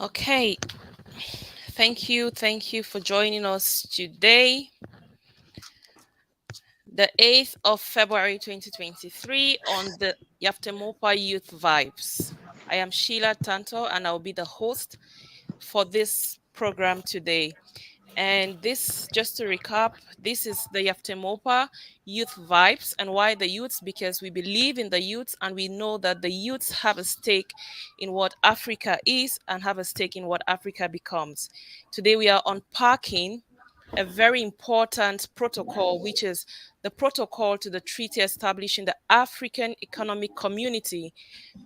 Okay, thank you for joining us today, the 8th of February 2023 on the YAFTEMOPA Youth Vibes. I am Sheila Tanto and I'll be the host for this program today. And this, just to recap, this is the YAFTEMOPA Youth Vibes. And why the youths? Because we believe in the youths and we know that the youths have a stake in what Africa is and have a stake in what Africa becomes. Today we are unpacking a very important protocol, which is the protocol to the treaty establishing the African Economic Community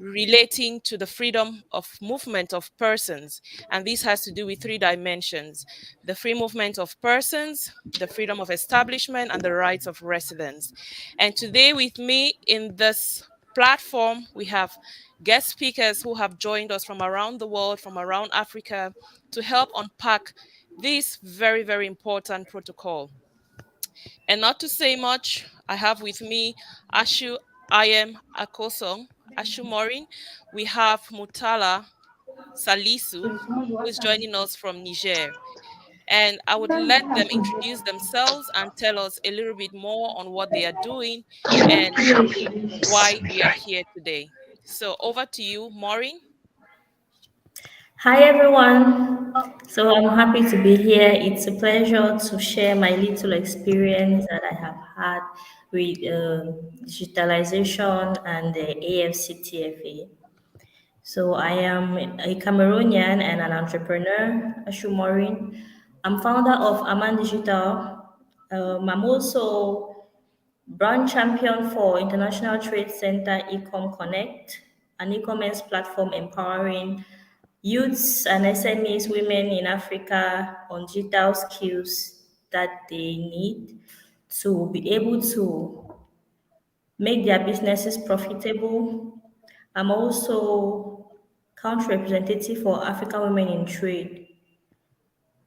relating to the freedom of movement of persons. And this has to do with three dimensions: the free movement of persons, the freedom of establishment, and the rights of residents. And today with me in this platform, we have guest speakers who have joined us from around the world, from around Africa, to help unpack this very, very important protocol. And not to say much, I have with me Ashu Ayem Akosong, Ashu Morin. We have Mutala Salisu, who is joining us from Niger. And I would let them introduce themselves and tell us a little bit more on what they are doing and why we are here today. So over to you, Maureen. Hi everyone. So I'm happy to be here. It's a pleasure to share my little experience that I have had with digitalization and the AFCTFA. So I am a Cameroonian and an entrepreneur, Ashu Morin. I'm founder of Aman Digital. I'm also brand champion for International Trade Center Ecom Connect, an e-commerce platform empowering youths and SMEs, women in Africa on digital skills that they need to be able to make their businesses profitable. I'm also country representative for African Women in Trade.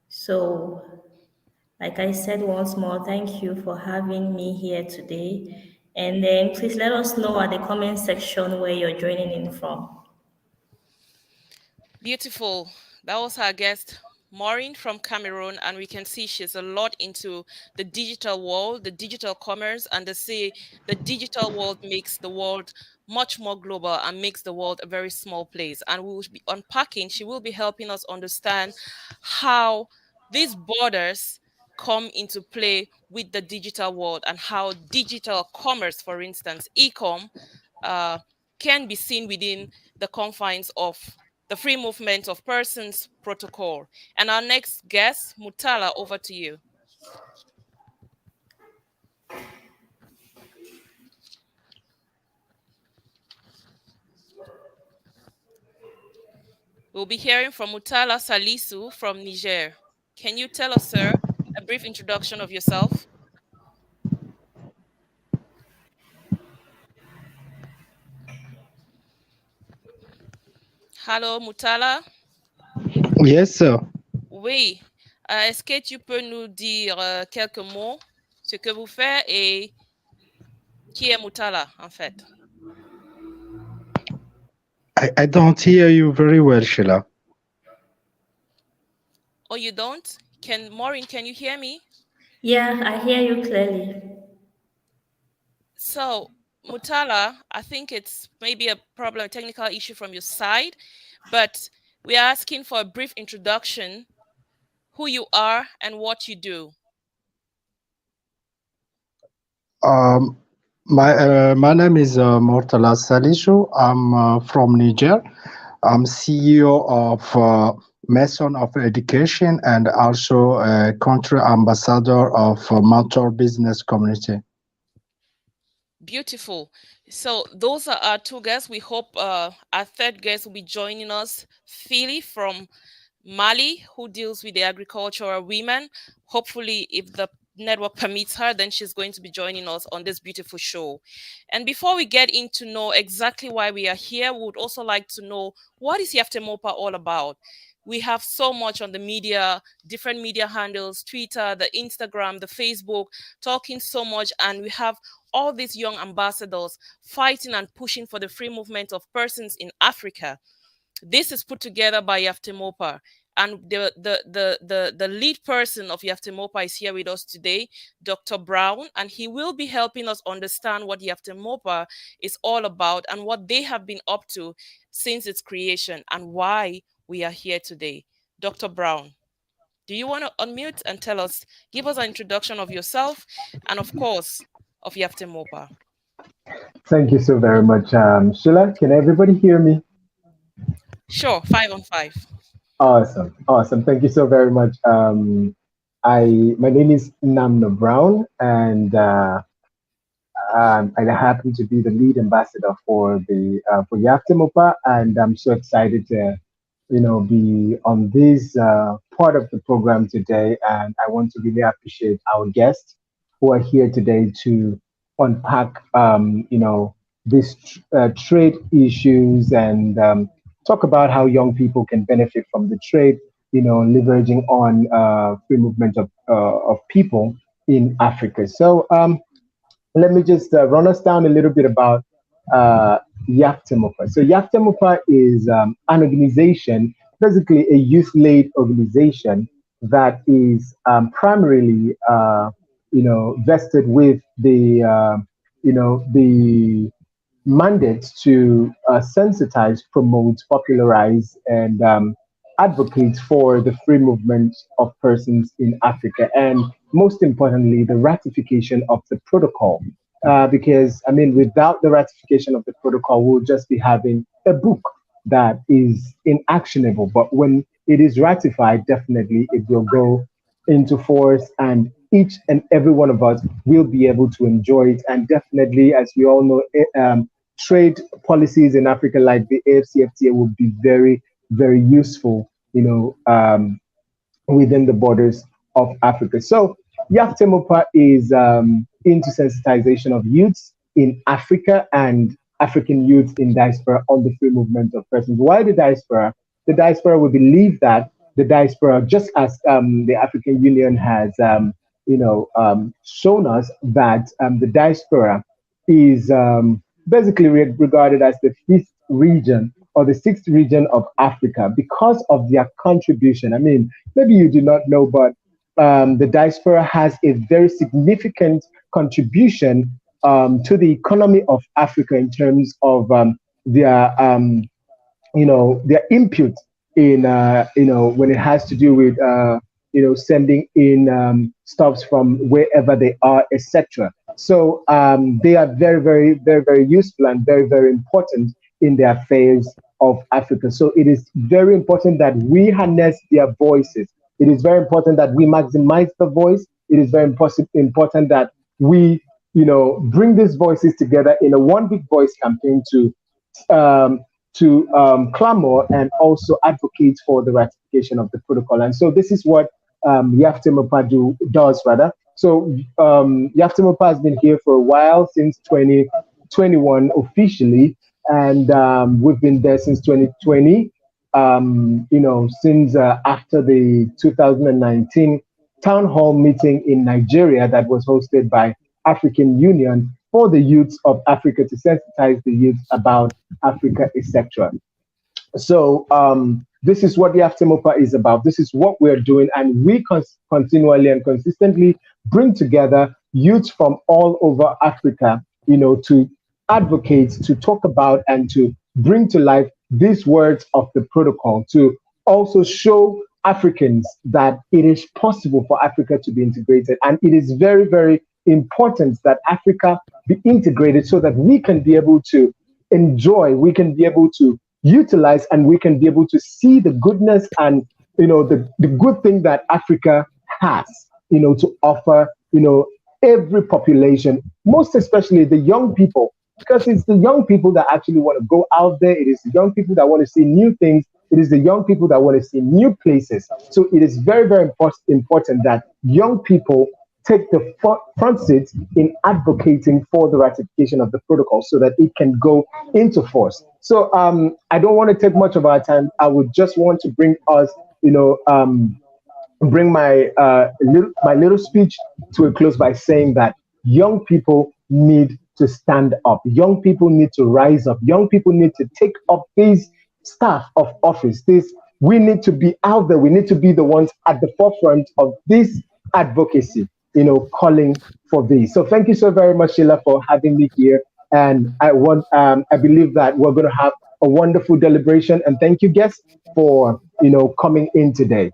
So, like I said once more, thank you for having me here today. And then please let us know at the comment section where you're joining in from. Beautiful. That was our guest, Maureen from Cameroon, and we can see she's a lot into the digital world, the digital commerce, and they say the digital world makes the world much more global and makes the world a very small place. And we will be unpacking, she will be helping us understand how these borders come into play with the digital world and how digital commerce, for instance, e-com, uh, can be seen within the confines of the free movement of persons protocol. And our next guest, Mutala, over to you. We'll be hearing from Mutala Salisu from Niger. Can you tell us, sir, a brief introduction of yourself? Hello, Mutala. Yes, sir. Oui. Est-ce que tu peux nous dire quelques mots, ce que vous faites et qui est Mutala, en fait? I don't hear you very well, Sheila. Oh, you don't? Maureen, can you hear me? Yeah, I hear you clearly. So, Mutala, I think it's maybe a problem, a technical issue from your side, but we are asking for a brief introduction, who you are and what you do. Um, my name is Mortala Salishu. I'm from Niger. I'm CEO of Mason of Education and also a country ambassador of Mentor Business Community. Beautiful. So those are our two guests. We hope our third guest will be joining us, Philly from Mali, who deals with the agricultural women. Hopefully, if the network permits her, then she's going to be joining us on this beautiful show. And before we get into know exactly why we are here, we would also like to know, what is YAFTEMOPA all about? We have so much on the media, different media handles, Twitter, the Instagram, the Facebook, talking so much, and we have all these young ambassadors fighting and pushing for the free movement of persons in Africa. This is put together by YAFTEMOPA, and the lead person of YAFTEMOPA is here with us today, Dr. Brown, and he will be helping us understand what YAFTEMOPA is all about and what they have been up to since its creation and why we are here today. Dr. Brown, do you want to unmute and tell us, give us an introduction of yourself and, of course, of YAFTEMOPA? Thank you so very much, Sheila. Can everybody hear me? Sure, 5 on 5. Awesome, awesome. Thank you so very much. My name is Namno Brown, and I happen to be the lead ambassador for YAFTEMOPA, and I'm so excited to, be on this part of the program today. And I want to really appreciate our guests who are here today to unpack, these trade issues and talk about how young people can benefit from the trade. Leveraging on free movement of people in Africa. So. Let me just run us down a little bit about uh, YAFTEMOPA. So YAFTEMOPA is an organization, basically a youth-led organization that is primarily, vested with the mandate to sensitize, promote, popularize, and advocate for the free movement of persons in Africa, and most importantly, the ratification of the protocol. Because, I mean, without the ratification of the protocol, we'll just be having a book that is inactionable. But when it is ratified, definitely it will go into force, and each and every one of us will be able to enjoy it. And definitely, as we all know, trade policies in Africa like the AFCFTA will be very, very useful, within the borders of Africa. So YAFTEMOPA is into sensitization of youths in Africa and African youths in diaspora on the free movement of persons. Why the diaspora? The diaspora, we believe that the diaspora, just as the African Union has, shown us that the diaspora is basically regarded as the fifth region or the sixth region of Africa because of their contribution. I mean, maybe you do not know, but the diaspora has a very significant contribution to the economy of Africa in terms of their their input in when it has to do with sending in stuffs from wherever they are, etc. So they are very, very, very, very useful and very, very important in the affairs of Africa. So it is very important that we harness their voices. It is very important that we maximize the voice. It is very important that we bring these voices together in a one big voice campaign um, clamor and also advocate for the ratification of the protocol. And so this is what YAFTEMOPA does rather. So YAFTEMOPA has been here for a while, since 2021 officially, and we've been there since 2020. Since after the 2019 town hall meeting in Nigeria that was hosted by African Union for the youths of Africa to sensitize the youth about Africa, etc. So this is what the YAFTEMOPA is about. This is what we're doing, and we continually and consistently bring together youth from all over Africa, to advocate, to talk about, and to bring to life these words of the protocol, to also show Africans that it is possible for Africa to be integrated. And it is very, very important that Africa be integrated so that we can be able to enjoy, we can be able to utilize, and we can be able to see the goodness and the good thing that Africa has to offer every population, most especially the young people, because it's the young people that actually want to go out there. It is the young people that want to see new things. It is the young people that want to see new places. So it is very, very important that young people take the front seat in advocating for the ratification of the protocol so that it can go into force. So I don't want to take much of our time. I would just want to bring us, bring my little speech to a close by saying that young people need to stand up. Young people need to rise up. Young people need to take up these staff of office. This we need to be out there. We need to be the ones at the forefront of this advocacy. Calling for this. So thank you so very much, Sheila, for having me here. And I believe that we're going to have a wonderful deliberation. And thank you, guests, for coming in today.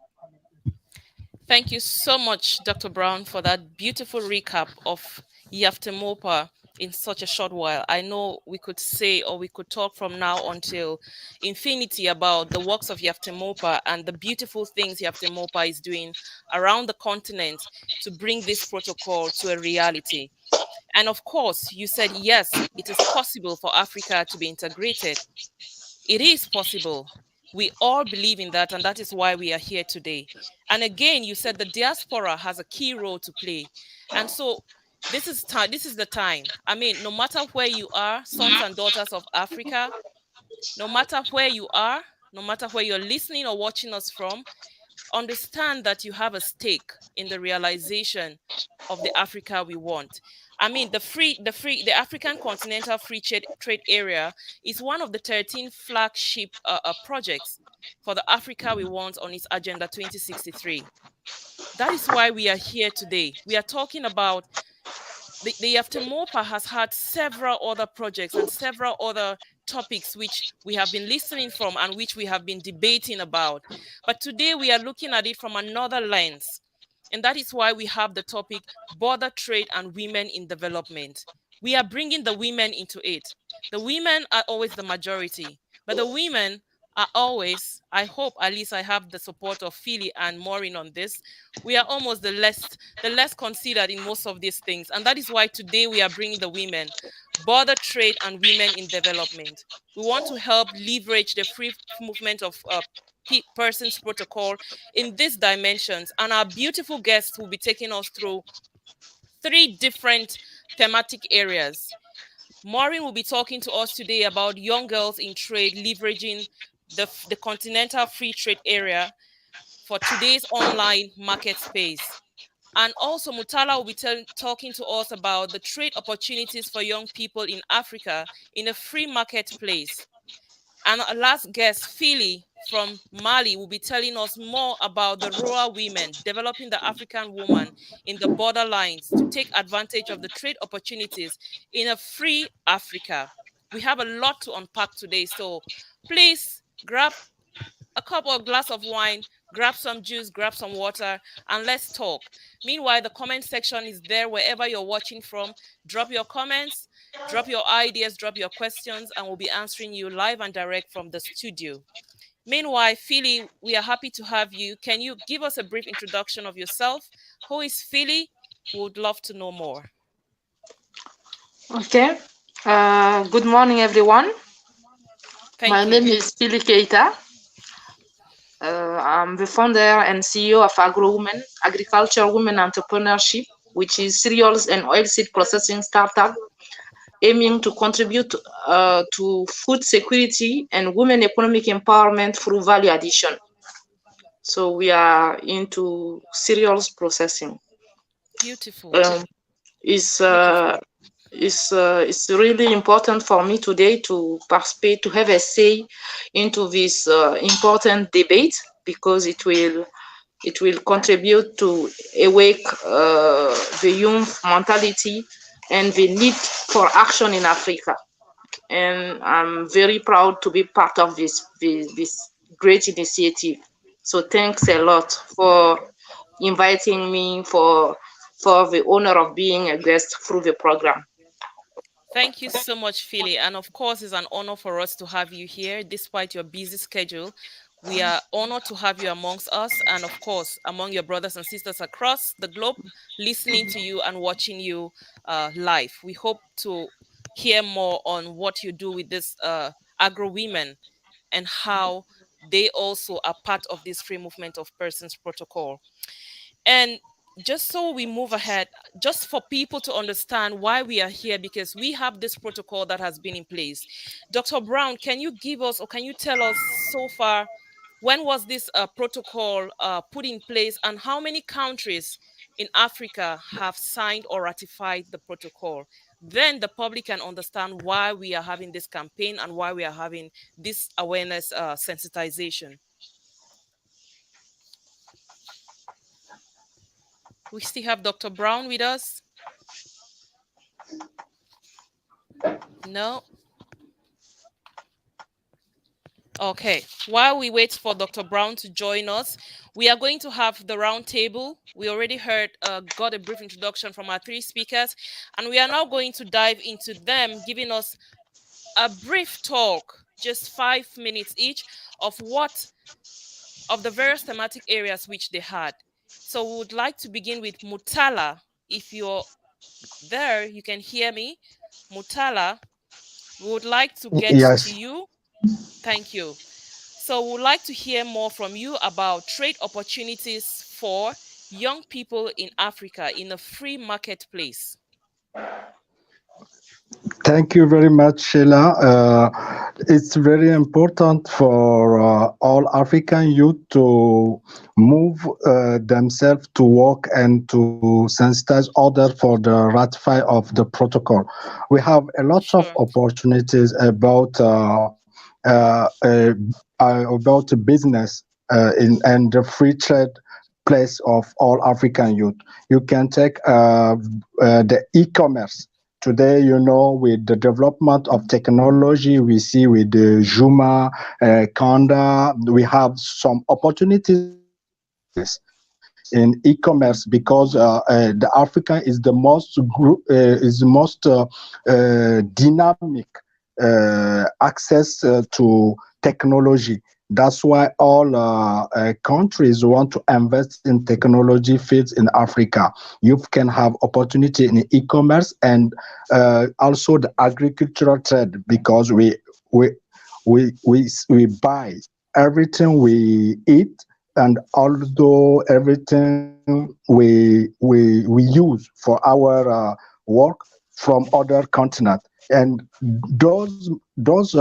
Thank you so much, Dr. Brown, for that beautiful recap of YAFTEMOPA in such a short while. I know we could say, or we could talk from now until infinity about the works of YAFTEMOPA and the beautiful things YAFTEMOPA is doing around the continent to bring this protocol to a reality. And of course, you said, yes, it is possible for Africa to be integrated. It is possible. We all believe in that, and that is why we are here today. And again, you said the diaspora has a key role to play. And so this is time, this is the time. I mean, no matter where you are, sons and daughters of Africa, no matter where you are, no matter where you're listening or watching us from, understand that you have a stake in the realization of the Africa we want. I mean, the African Continental Free Trade Area is one of the 13 flagship projects for the Africa we want on its Agenda 2063. That is why we are here today. We are talking about the YAFTEMOPA has had several other projects and several other topics which we have been listening from and which we have been debating about. But today we are looking at it from another lens. And that is why we have the topic border trade and women in development. We are bringing the women into it. The women are always the majority, but the women are always, I hope at least I have the support of Philly and Maureen on this. We are almost the less considered in most of these things. And that is why today we are bringing the women, border trade and women in development. We want to help leverage the free movement of persons protocol in these dimensions. And our beautiful guests will be taking us through 3 different thematic areas. Maureen will be talking to us today about young girls in trade leveraging the continental free trade area for today's online market space. And also Mutala will be talking to us about the trade opportunities for young people in Africa in a free marketplace. And our last guest, Philly from Mali, will be telling us more about the rural women developing the African woman in the borderlines to take advantage of the trade opportunities in a free Africa. We have a lot to unpack today, so please grab a cup or glass of wine, grab some juice, grab some water, and let's talk. Meanwhile, the comment section is there wherever you're watching from. Drop your comments, drop your ideas, drop your questions, and we'll be answering you live and direct from the studio. Meanwhile, Philly, we are happy to have you. Can you give us a brief introduction of yourself? Who is Philly? We would love to know more. Okay. Good morning, everyone. My Thank name you. is Philly Keita. I'm the founder and CEO of Agro Women, Agriculture Women Entrepreneurship, which is cereals and oilseed processing startup aiming to contribute to food security and women economic empowerment through value addition. So we are into cereals processing. Beautiful. It's Beautiful. it's really important for me today to participate, to have a say into this important debate because it will contribute to awake the youth mentality and the need for action in Africa. And I'm very proud to be part of this great initiative. So thanks a lot for inviting me for the honor of being a guest through the program. Thank you so much, Philly. And of course, it's an honor for us to have you here, despite your busy schedule. We are honored to have you amongst us, and of course, among your brothers and sisters across the globe, listening to you and watching you live. We hope to hear more on what you do with this agro women and how they also are part of this free movement of persons protocol. And just so we move ahead, just for people to understand why we are here, because we have this protocol that has been in place. Dr. Brown, can you give us or can you tell us so far when was this protocol put in place and how many countries in Africa have signed or ratified the protocol? then the public can understand why we are having this campaign and why we are having this awareness sensitization. We still have Dr. Brown with us? No? Okay. While we wait for Dr. Brown to join us, we are going to have the round table. We already got a brief introduction from our three speakers, and we are now going to dive into them, giving us a brief talk, just 5 minutes each, of the various thematic areas which they had. So we would like to begin with Mutala. If you're there, you can hear me. Mutala, we would like to get to Yes. you. Thank you. So we would like to hear more from you about trade opportunities for young people in Africa in a free marketplace. Thank you very much, Sheila. It's very important for all African youth to move themselves to work and to sensitize others for the ratify of the protocol. We have a lot of Sure. opportunities about business and the free trade place of all African youth. You can take the e-commerce. Today, with the development of technology, we see with the Juma, Kanda, we have some opportunities for business in e-commerce because the African is the most dynamic access to technology. That's why all countries want to invest in technology fields in Africa. You can have opportunity in e-commerce and also the agricultural trade because we we buy everything we eat, and although everything we use for our work from other continents, and those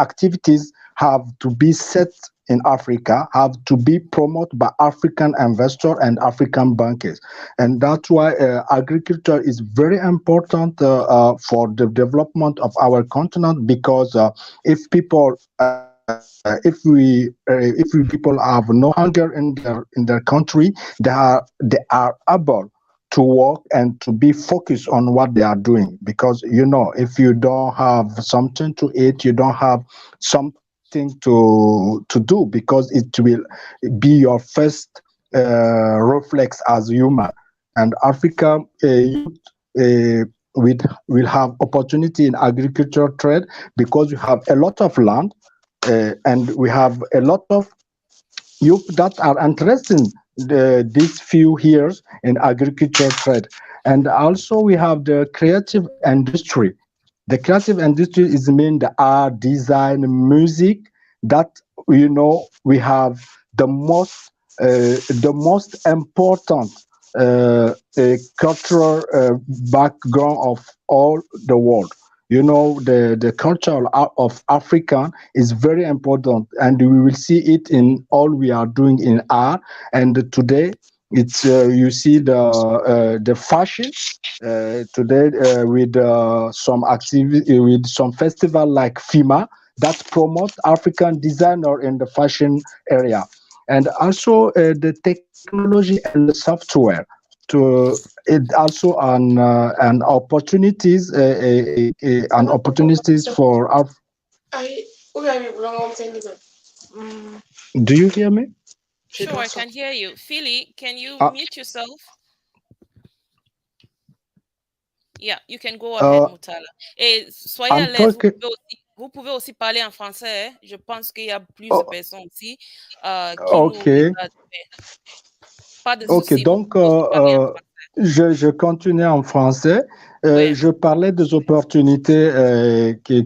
activities have to be set in Africa, have to be promoted by African investors and African bankers. And that's why agriculture is very important for the development of our continent because if people have no hunger in their country, they are able to work and to be focused on what they are doing, because if you don't have something to eat, you don't have something to do, because it will be your first reflex as human. And Africa youth will have opportunity in agricultural trade because we have a lot of land, and we have a lot of youth that are interested these few years in agriculture trade. And also we have the creative industry. The creative industry is mean the art, design, music, that we have the most important cultural background of all the world. The culture of African is very important, and we will see it in all we are doing in art. And today, it's you see the fashion today with some activity, with some festival like FIMA that promote African designer in the fashion area, and also the technology and the software. To it also an opportunities and opportunities for our. Do you hear me? Sure, I can hear you. Philly, can you Uh, mute yourself? Yeah, you can go ahead, Mutala. Et soyez à I'm l'aise, talking. vous pouvez aussi parler en français. Hein. Je pense qu'il y a plus de Oh, personnes aussi qui nous ok. regardent. Pas de Ok, souci, vous donc pouvez aussi parler en français. je continue en français. Oui, Je parlais des opportunités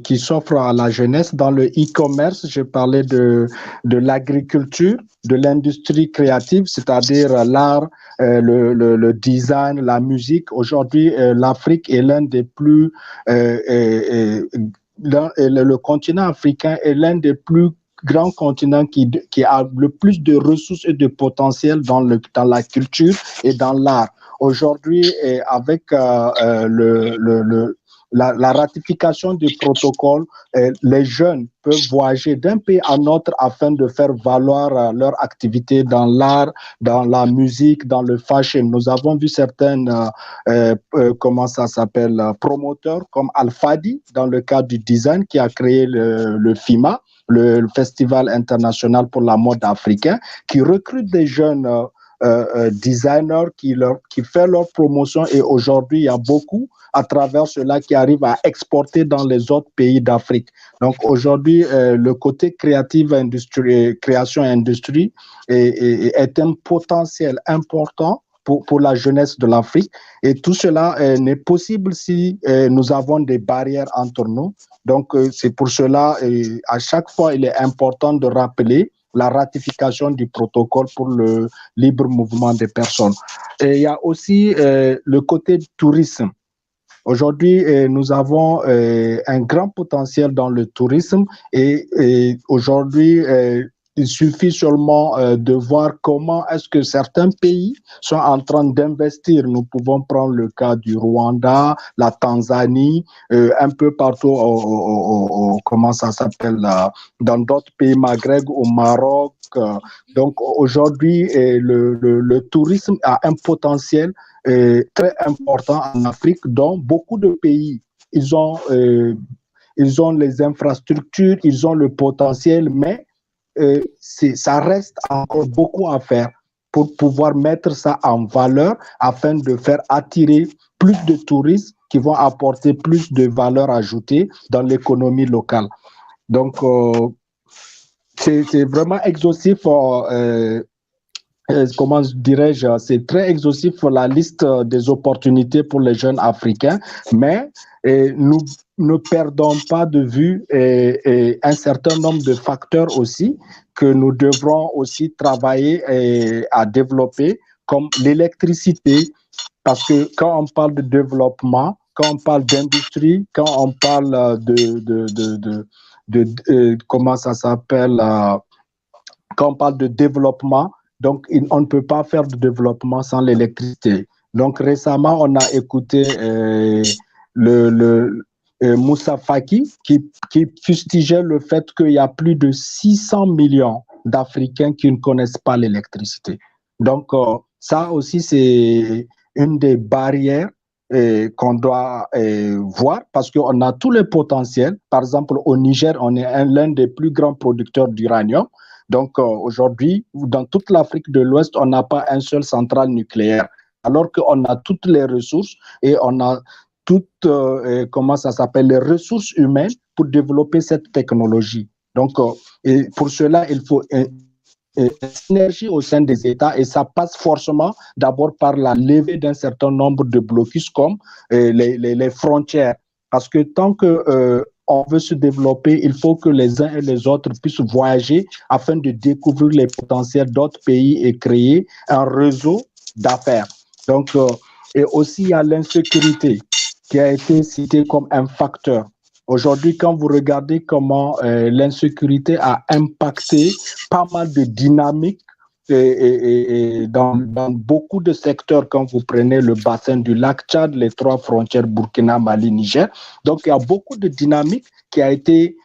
qui s'offrent à la jeunesse dans le e-commerce. Je parlais de l'agriculture, de l'industrie créative, c'est-à-dire l'art, le design, la musique. Aujourd'hui, l'Afrique est l'un des plus... le continent africain est l'un des plus grand continent qui a le plus de ressources et de potentiel dans la culture et dans l'art. aujourd'hui, avec la ratification du protocole, les jeunes peuvent voyager d'un pays à un autre afin de faire valoir leur activité dans l'art, dans la musique, dans le fashion. Nous avons vu certaines, comment ça s'appelle, promoteurs comme Al-Fadi dans le cadre du design qui a créé le FIMA, le Festival international pour la mode africain, qui recrute des jeunes designers qui font leur promotion, et aujourd'hui, il y a beaucoup à travers cela qui arrivent à exporter dans les autres pays d'Afrique. Donc aujourd'hui, le côté créative industrie, création industrie est un potentiel important pour la jeunesse de l'Afrique. Et tout cela n'est possible si nous avons des barrières entre nous. Donc, c'est pour cela, à chaque fois, il est important de rappeler la ratification du protocole pour le libre mouvement des personnes. Et il y a aussi le côté du tourisme. Aujourd'hui, nous avons un grand potentiel dans le tourisme, et aujourd'hui, il suffit seulement de voir comment est-ce que certains pays sont en train d'investir. Nous pouvons prendre le cas du Rwanda, la Tanzanie, un peu partout, comment ça s'appelle, dans d'autres pays Maghreb, au Maroc. Donc aujourd'hui, le tourisme a un potentiel très important en Afrique, dont beaucoup de pays, ils ont les infrastructures, ils ont le potentiel, mais ça reste encore beaucoup à faire pour pouvoir mettre ça en valeur afin de faire attirer plus de touristes qui vont apporter plus de valeur ajoutée dans l'économie locale. Donc, c'est vraiment exhaustif. Comment dirais-je, c'est très exhaustif pour la liste des opportunités pour les jeunes africains, mais nous ne perdons pas de vue un certain nombre de facteurs aussi que nous devrons aussi travailler à développer, comme l'électricité, parce que quand on parle de développement, quand on parle d'industrie, quand on parle comment ça s'appelle, quand on parle de développement, donc on ne peut pas faire de développement sans l'électricité. Donc récemment, on a écouté Moussa Faki qui fustigeait le fait qu'il y a plus de 600 millions d'Africains qui ne connaissent pas l'électricité. Donc ça aussi, c'est une des barrières qu'on doit voir, parce qu'on a tous les potentiels. Par exemple, au Niger, on est l'un des plus grands producteurs d'uranium. Donc aujourd'hui, dans toute l'Afrique de l'Ouest, on n'a pas un seul centrale nucléaire, alors qu'on a toutes les ressources et on a toutes, comment ça s'appelle, les ressources humaines pour développer cette technologie. Donc, et pour cela, il faut une synergie au sein des États, et ça passe forcément d'abord par la levée d'un certain nombre de blocus comme les frontières. Parce que tant que on veut se développer, il faut que les uns et les autres puissent voyager afin de découvrir les potentiels d'autres pays et créer un réseau d'affaires. Donc, et aussi, il y a l'insécurité qui a été citée comme un facteur. Aujourd'hui, quand vous regardez comment l'insécurité a impacté pas mal de dynamiques dans beaucoup de secteurs, quand vous prenez le bassin du lac Tchad, les trois frontières Burkina, Mali, Niger. Donc, il y a beaucoup de dynamiques qui a été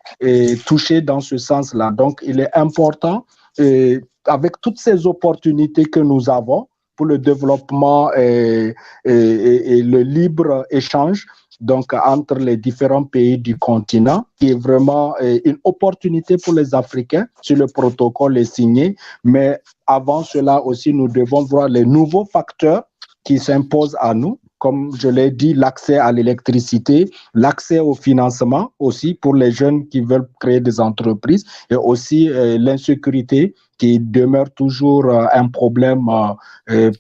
touchée dans ce sens-là. Donc, il est important, avec toutes ces opportunités que nous avons pour le développement et le libre échange, donc entre les différents pays du continent, qui est vraiment une opportunité pour les Africains si le protocole est signé. Mais avant cela aussi, nous devons voir les nouveaux facteurs qui s'imposent à nous, comme je l'ai dit, l'accès à l'électricité, l'accès au financement aussi pour les jeunes qui veulent créer des entreprises, et aussi l'insécurité qui demeure toujours un problème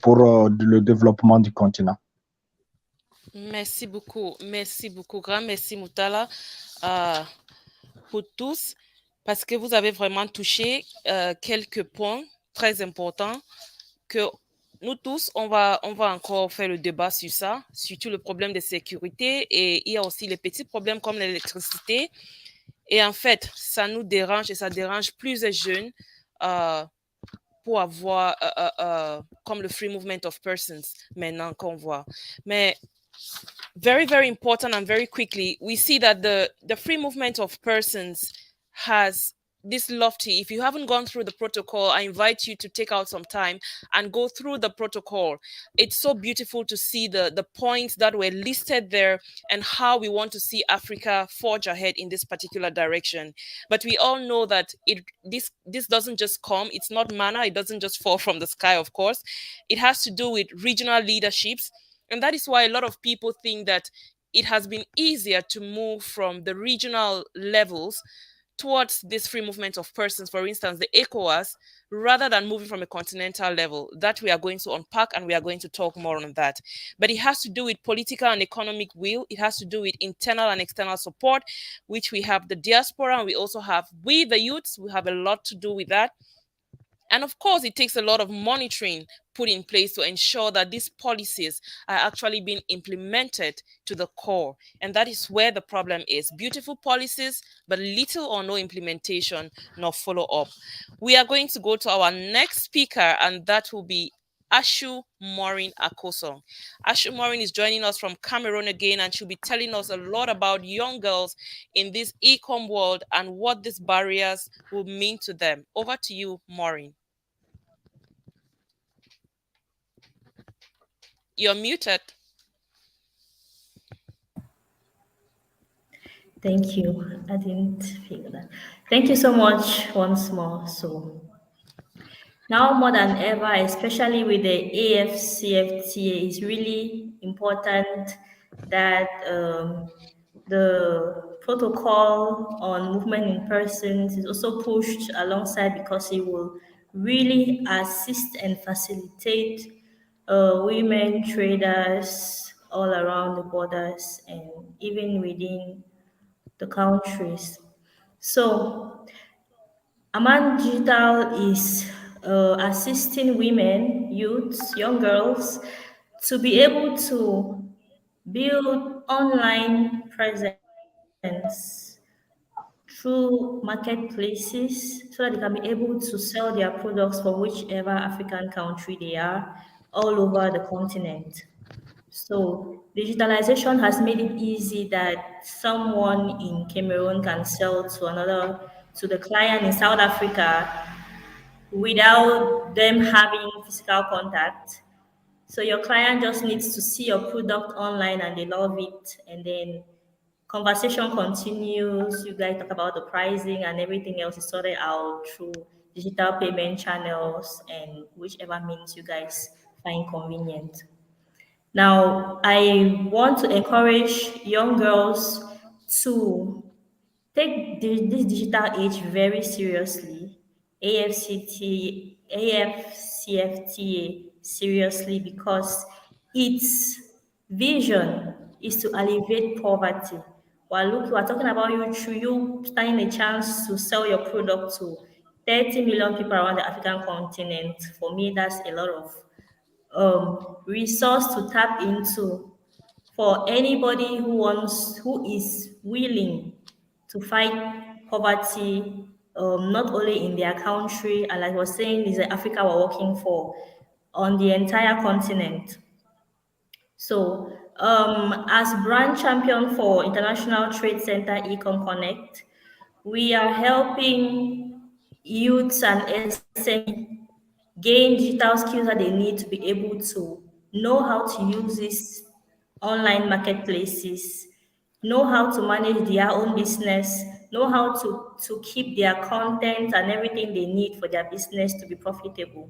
pour le développement du continent. Merci beaucoup, grand merci Moutala pour tous, parce que vous avez vraiment touché quelques points très importants que nous tous, on va encore faire le débat sur ça, surtout le problème de sécurité, et il y a aussi les petits problèmes comme l'électricité. Et en fait, ça nous dérange et ça dérange plusieurs jeunes pour avoir comme le free movement of persons maintenant qu'on voit. Mais very, very important and very quickly, we see that the free movement of persons has this lofty. If you haven't gone through the protocol, I invite you to take out some time and go through the protocol. It's so beautiful to see the points that were listed there and how we want to see Africa forge ahead in this particular direction. But we all know that this doesn't just come, it's not manna, it doesn't just fall from the sky, of course. It has to do with regional leaderships, and that is why a lot of people think that it has been easier to move from the regional levels towards this free movement of persons, for instance, the ECOWAS, rather than moving from a continental level. That we are going to unpack, and we are going to talk more on that. But it has to do with political and economic will. It has to do with internal and external support, which we have the diaspora, and we also have we, the youths. We have a lot to do with that. And of course, it takes a lot of monitoring put in place to ensure that these policies are actually being implemented to the core. And that is where the problem is. Beautiful policies, but little or no implementation nor follow up. We are going to go to our next speaker, and that will be Ashu Maureen Akosong. Ashu Maureen is joining us from Cameroon again, and she'll be telling us a lot about young girls in this e-com world and what these barriers will mean to them. Over to you, Maureen. You're muted. Thank you. I didn't feel that. Thank you so much once more. So now more than ever, especially with the AFCFTA, it's really important that the protocol on movement in persons is also pushed alongside, because it will really assist and facilitate women traders all around the borders and even within the countries. So Aman Digital is assisting women, youths, young girls to be able to build online presence through marketplaces so that they can be able to sell their products from whichever African country they are all over the continent. So digitalization has made it easy that someone in Cameroon can sell to the client in South Africa without them having physical contact. So your client just needs to see your product online and they love it. And then conversation continues. You guys talk about the pricing, and everything else is sorted out through digital payment channels and whichever means you guys find convenient. Now, I want to encourage young girls to take this digital age very seriously, AFCFTA seriously, because its vision is to alleviate poverty. While look, we are talking about you standing a chance to sell your product to 30 million people around the African continent. For me, that's a lot of resource to tap into for anybody who is willing to fight poverty, not only in their country, and like I was saying, is Africa we're working for, on the entire continent. So, as brand champion for International Trade Center Econ Connect, we are helping youths and SME gain digital skills that they need to be able to know how to use these online marketplaces, know how to manage their own business, know how to keep their content and everything they need for their business to be profitable.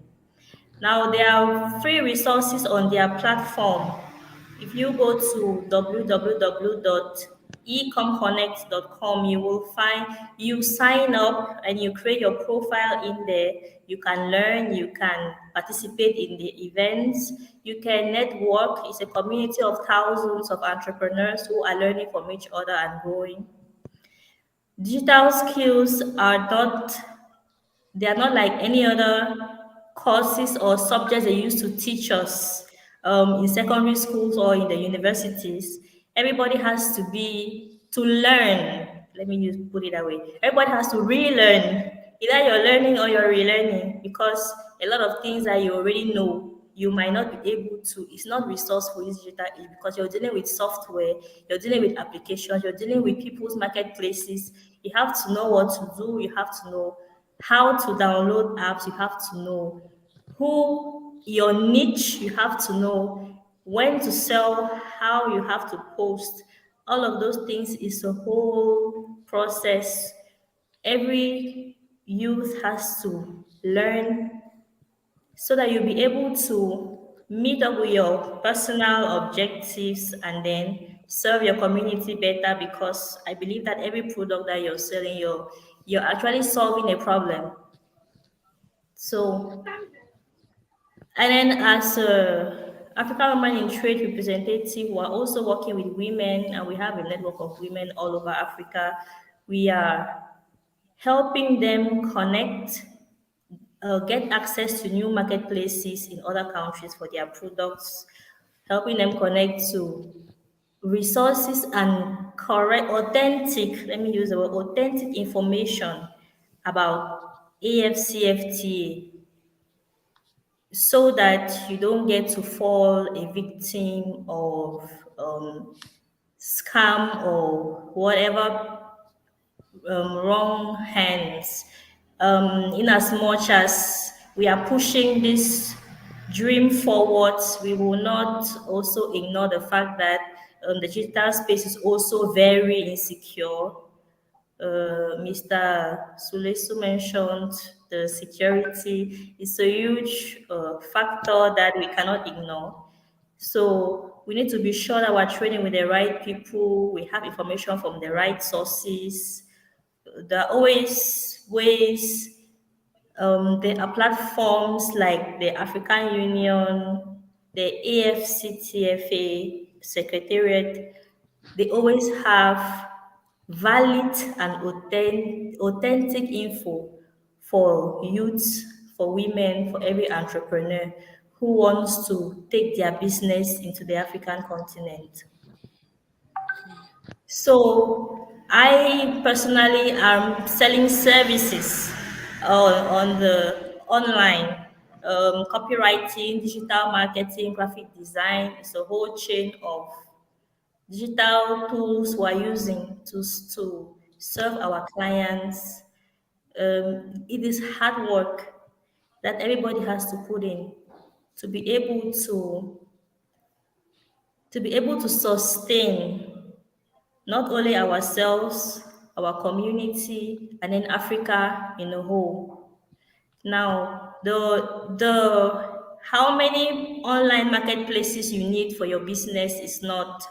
Now, there are free resources on their platform. If you go to www.ecomconnect.com, you sign up and you create your profile in there. You can learn, you can participate in the events, you can network. It's a community of thousands of entrepreneurs who are learning from each other and growing. Digital skills they are not like any other courses or subjects they used to teach us in secondary schools or in the universities. Everybody has to learn. Let me put it that way. Everybody has to relearn Either you're learning or you're relearning, because a lot of things that you already know, you might not be able to, it's not resourceful in this digital age, because you're dealing with software, you're dealing with applications, you're dealing with people's marketplaces. You have to know what to do, you have to know how to download apps, you have to know who your niche, you have to know when to sell, how you have to post. All of those things is a whole process. Every youth has to learn so that you'll be able to meet up with your personal objectives and then serve your community better, because I believe that every product that you're selling, you're actually solving a problem. So, and then as a African Women in Trade representative, we're also working with women, and we have a network of women all over Africa. We are helping them connect, get access to new marketplaces in other countries for their products, helping them connect to resources and correct, authentic, let me use the word authentic information about AFCFTA, so that you don't get to fall a victim of scam or whatever, wrong hands. In as much as we are pushing this dream forward, we will not also ignore the fact that the digital space is also very insecure. Mr. Sulesu mentioned the security is a huge factor that we cannot ignore. So we need to be sure that we're training with the right people, we have information from the right sources. There are always ways. There are platforms like the African Union, the AFCTFA Secretariat. They always have valid and authentic info for youths, for women, for every entrepreneur who wants to take their business into the African continent. So I personally am selling services on the online, copywriting, digital marketing, graphic design. It's a whole chain of digital tools we're using to serve our clients. It is hard work that everybody has to put in to be able to sustain not only ourselves, our community, and then Africa in a whole. Now, the how many online marketplaces you need for your business is not.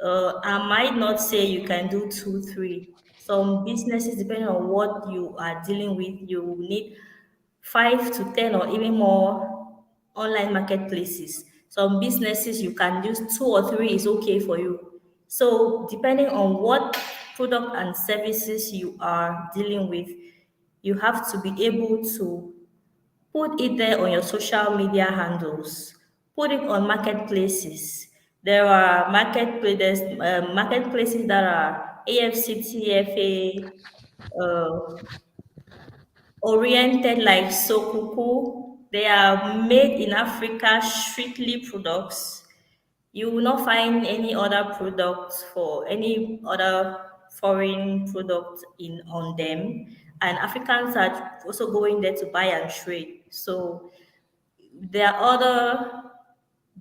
I might not say you can do two, three. Some businesses, depending on what you are dealing with, you will need 5 to 10 or even more online marketplaces. Some businesses you can use 2 or 3 is okay for you. So depending on what product and services you are dealing with, you have to be able to put it there on your social media handles, put it on marketplaces. There are marketplaces that are AFCTFA oriented, like Sokuku. They are made in Africa, strictly products. You will not find any other products for any other foreign product in on them. And Africans are also going there to buy and trade. So there are other,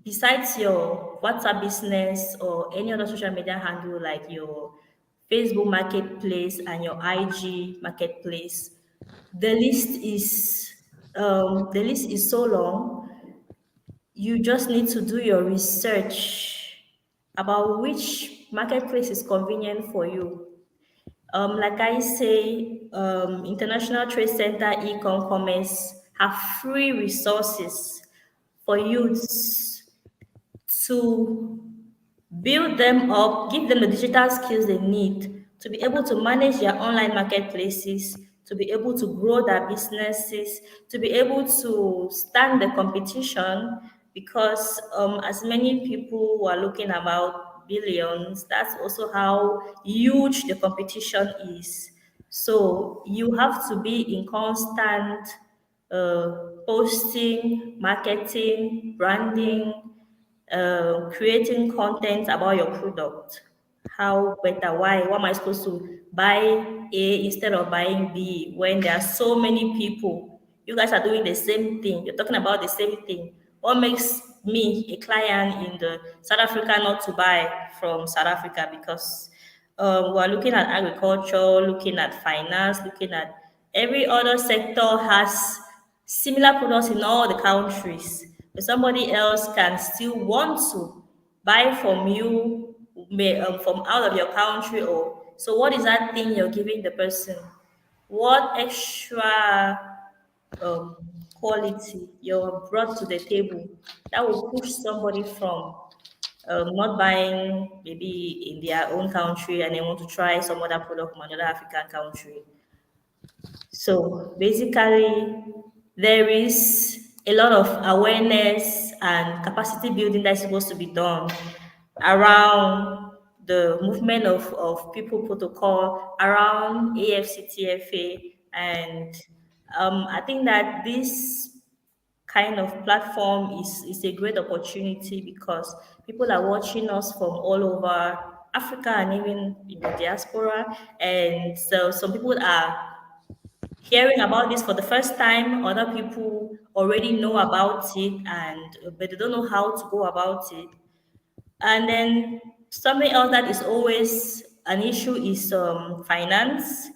besides your WhatsApp business or any other social media handle like your Facebook marketplace and your IG marketplace, the list is so long. You just need to do your research about which marketplace is convenient for you. Like I say, International Trade Center e-commerce have free resources for youths to build them up, give them the digital skills they need to be able to manage their online marketplaces, to be able to grow their businesses, to be able to stand the competition. Because as many people who are looking about billions, that's also how huge the competition is. So you have to be in constant posting, marketing, branding, creating content about your product. How better? Why? What am I supposed to buy A instead of buying B when there are so many people? You guys are doing the same thing. You're talking about the same thing. What makes me a client in the South Africa not to buy from South Africa? Because we're looking at agriculture, looking at finance, looking at every other sector has similar products in all the countries. But somebody else can still want to buy from you from out of your country. Or so what is that thing you're giving the person? What extra um, quality you're brought to the table that will push somebody from not buying maybe in their own country and they want to try some other product from another African country. So basically, there is a lot of awareness and capacity building that's supposed to be done around the movement of people protocol, around AFCTFA. And I think that this kind of platform is a great opportunity because people are watching us from all over Africa and even in the diaspora. And so some people are hearing about this for the first time. Other people already know about it, and but they don't know how to go about it. And then something else that is always an issue is finance.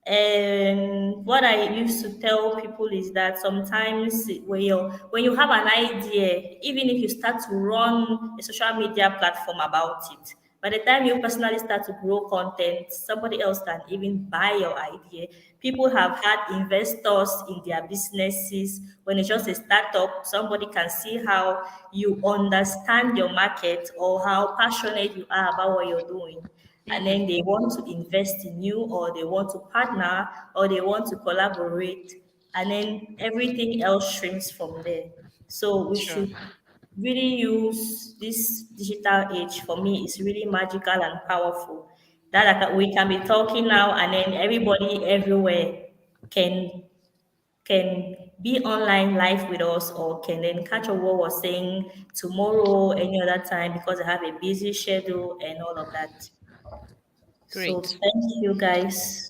And what I used to tell people is that sometimes when you have an idea, even if you start to run a social media platform about it, by the time you personally start to grow content, somebody else can even buy your idea. People have had investors in their businesses. When it's just a startup, somebody can see how you understand your market or how passionate you are about what you're doing, and then they want to invest in you or they want to partner or they want to collaborate, and then everything else shrinks from there. So we Sure. should really use this digital age. For me, it's really magical and powerful that we can be talking now and then everybody everywhere can can be online live with us or can then catch up what we're saying tomorrow any other time because I have a busy schedule and all of that. So Great. thank you guys.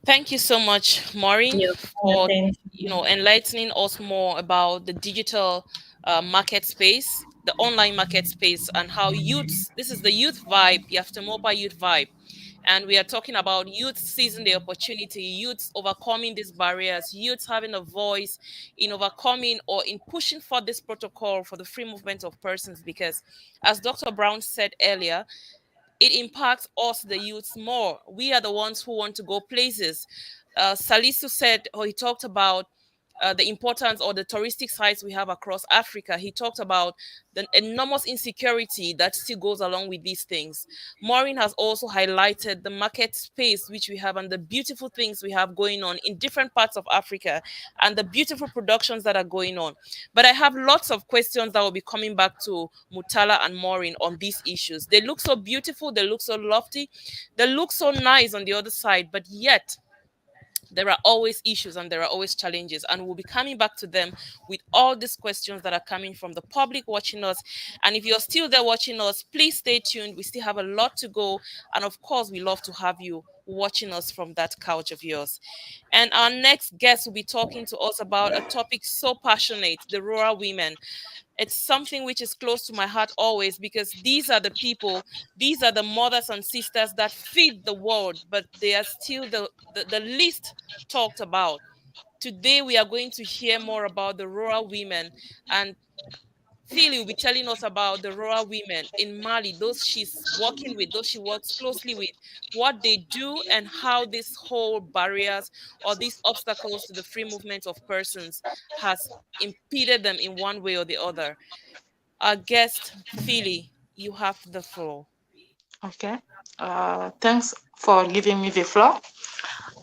Thank you so much, Maureen, Your for attention. enlightening us more about the digital market space, the online market space, and how youths. This is the youth vibe, the Aftermopa youth vibe, and we are talking about youth seizing the opportunity, youths overcoming these barriers, youths having a voice in overcoming or in pushing for this protocol for the free movement of persons. Because, as Dr. Brown said earlier, it impacts us, the youths, more. We are the ones who want to go places. Salisu said, or he talked about the importance or the touristic sites we have across Africa. He talked about the enormous insecurity that still goes along with these things. Maureen has also highlighted the market space which we have and the beautiful things we have going on in different parts of Africa and the beautiful productions that are going on. But I have lots of questions that will be coming back to Mutala and Maureen on these issues. They look so beautiful, they look so lofty, they look so nice on the other side, but yet there are always issues and there are always challenges, and we'll be coming back to them with all these questions that are coming from the public watching us. And if you're still there watching us, please stay tuned. We still have a lot to go, and of course we love to have you watching us from that couch of yours. And our next guest will be talking to us about a topic so passionate, the rural women. It's something which is close to my heart always, because these are the people, these are the mothers and sisters that feed the world, but they are still the least talked about. Today we are going to hear more about the rural women, and Philly will be telling us about the rural women in Mali, those she's working with, those she works closely with, what they do, and how this whole barriers or these obstacles to the free movement of persons has impeded them in one way or the other. Our guest, Philly, you have the floor. Okay. Thanks for giving me the floor.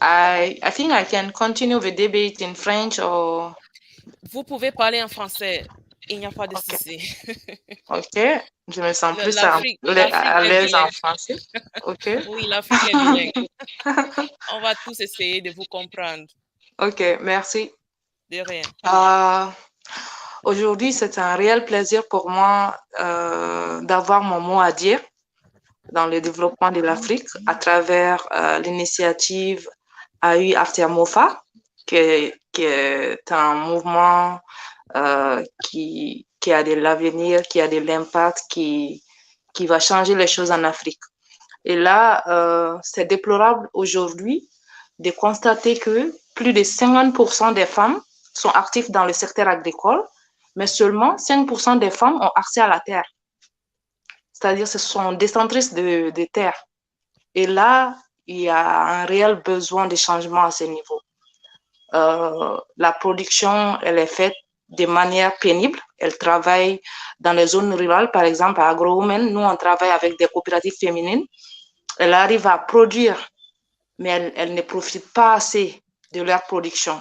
I think I can continue the debate in French or Vous pouvez parler en français. Il n'y a pas de Ok. souci. Ok, je me sens plus L'Afrique à est l'aise en bilingue. français. Ok. Oui, l'Afrique est bilingue. On va tous essayer de vous comprendre. Ok, merci. De rien. Aujourd'hui, c'est un réel plaisir pour moi d'avoir mon mot à dire dans le développement de l'Afrique à travers l'initiative YAFTEMOPA, qui est un mouvement qui a de l'avenir, qui a de l'impact, qui va changer les choses en Afrique. Et là, c'est déplorable aujourd'hui de constater que plus de 50% des femmes sont actives dans le secteur agricole, mais seulement 5% des femmes ont accès à la terre. C'est-à-dire ce sont des centristes de terre. Et là, il y a un réel besoin de changement à ce niveau. La production, elle est faite de manière pénible. Elle travaille dans les zones rurales, par exemple à AgroWomen. Nous, on travaille avec des coopératives féminines. Elle arrive à produire, mais elle ne profite pas assez de leur production.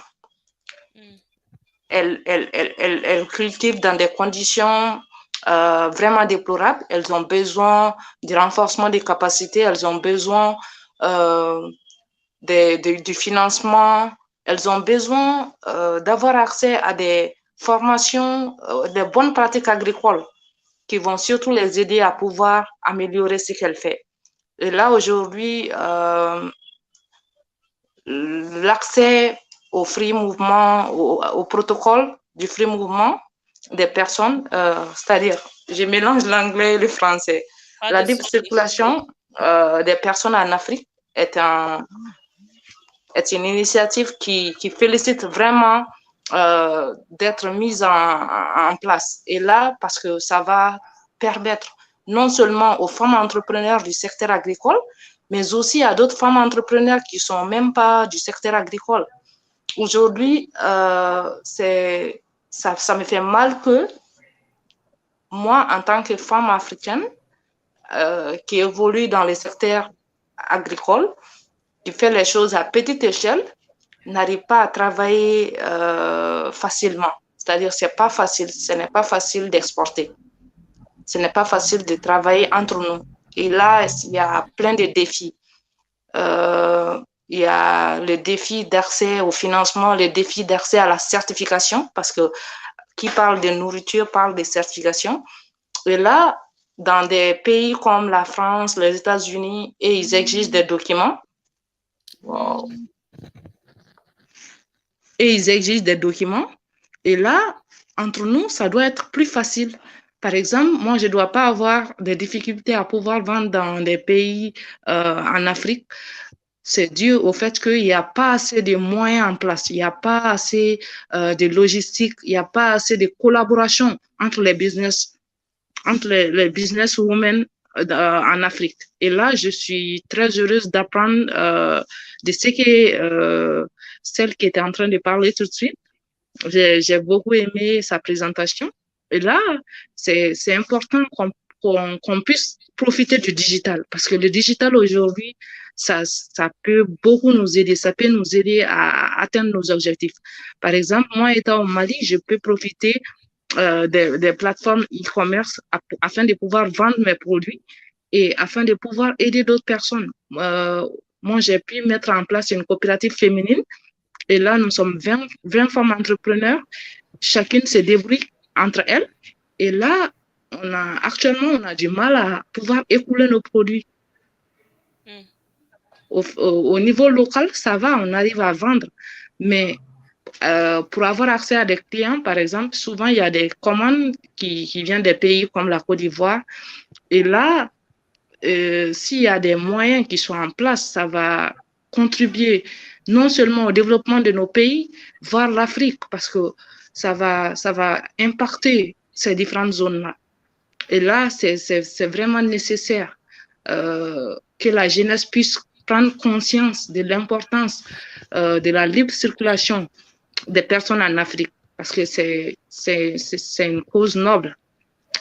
Elles cultivent dans des conditions vraiment déplorables. Elles ont besoin du renforcement des capacités, elles ont besoin du financement, elles ont besoin d'avoir accès à des formations, des bonnes pratiques agricoles qui vont surtout les aider à pouvoir améliorer ce qu'elles font. Et là, aujourd'hui, l'accès au free mouvement, au protocole du free mouvement des personnes, c'est-à-dire, je mélange l'anglais et le français. Pas La de libre souci. circulation des personnes en Afrique est une initiative qui félicite vraiment d'être mise en place. Et là, parce que ça va permettre non seulement aux femmes entrepreneurs du secteur agricole, mais aussi à d'autres femmes entrepreneurs qui ne sont même pas du secteur agricole. Aujourd'hui, ça me fait mal que moi, en tant que femme africaine qui évolue dans le secteur agricole, qui fait les choses à petite échelle, n'arrive pas à travailler facilement. C'est-à-dire, c'est pas facile, ce n'est pas facile d'exporter. Ce n'est pas facile de travailler entre nous. Et là, il y a plein de défis. Il y a le défi d'accès au financement, le défi d'accès à la certification, parce que qui parle de nourriture parle de certification. Et là, dans des pays comme la France, les États-Unis, et ils exigent des documents. Wow. Et ils exigent des documents. Et là, entre nous, ça doit être plus facile. Par exemple, moi, je ne dois pas avoir des difficultés à pouvoir vendre dans des pays en Afrique. C'est dû au fait qu'il n'y a pas assez de moyens en place, il n'y a pas assez de logistique, il n'y a pas assez de collaboration entre les business women en Afrique. Et là, je suis très heureuse d'apprendre de ce que celle qui était en train de parler tout de suite. J'ai beaucoup aimé sa présentation. Et là, c'est important qu'on puisse profiter du digital parce que le digital aujourd'hui, ça peut beaucoup nous aider. Ça peut nous aider à atteindre nos objectifs. Par exemple, moi, étant au Mali, je peux profiter des plateformes e-commerce afin de pouvoir vendre mes produits et afin de pouvoir aider d'autres personnes. Moi, j'ai pu mettre en place une coopérative féminine et là, nous sommes 20 femmes entrepreneurs. Chacune se débrouille entre elles. Et là, actuellement, on a du mal à pouvoir écouler nos produits. Au niveau local, ça va, on arrive à vendre. Mais pour avoir accès à des clients, par exemple, souvent, il y a des commandes qui viennent des pays comme la Côte d'Ivoire. Et là, s'il y a des moyens qui sont en place, ça va contribuer non seulement au développement de nos pays, voire l'Afrique, parce que ça va impacter ces différentes zones-là. Et là, c'est vraiment nécessaire que la jeunesse puisse prendre conscience de l'importance de la libre circulation des personnes en Afrique, parce que c'est une cause noble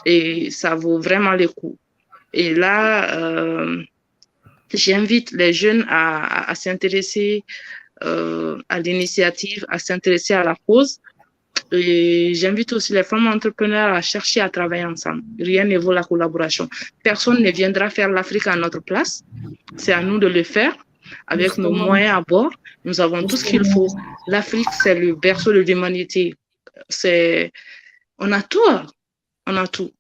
et ça vaut vraiment le coup. Et là, j'invite les jeunes à s'intéresser à l'initiative, à s'intéresser à la cause Et j'invite aussi les femmes entrepreneurs à chercher à travailler ensemble. Rien ne vaut la collaboration. Personne ne viendra faire l'Afrique à notre place. C'est à nous de le faire avec nos Justement, moyens à bord. Nous avons tout ce qu'il faut. justement, L'Afrique, c'est le berceau de l'humanité. On a tout. On a tout.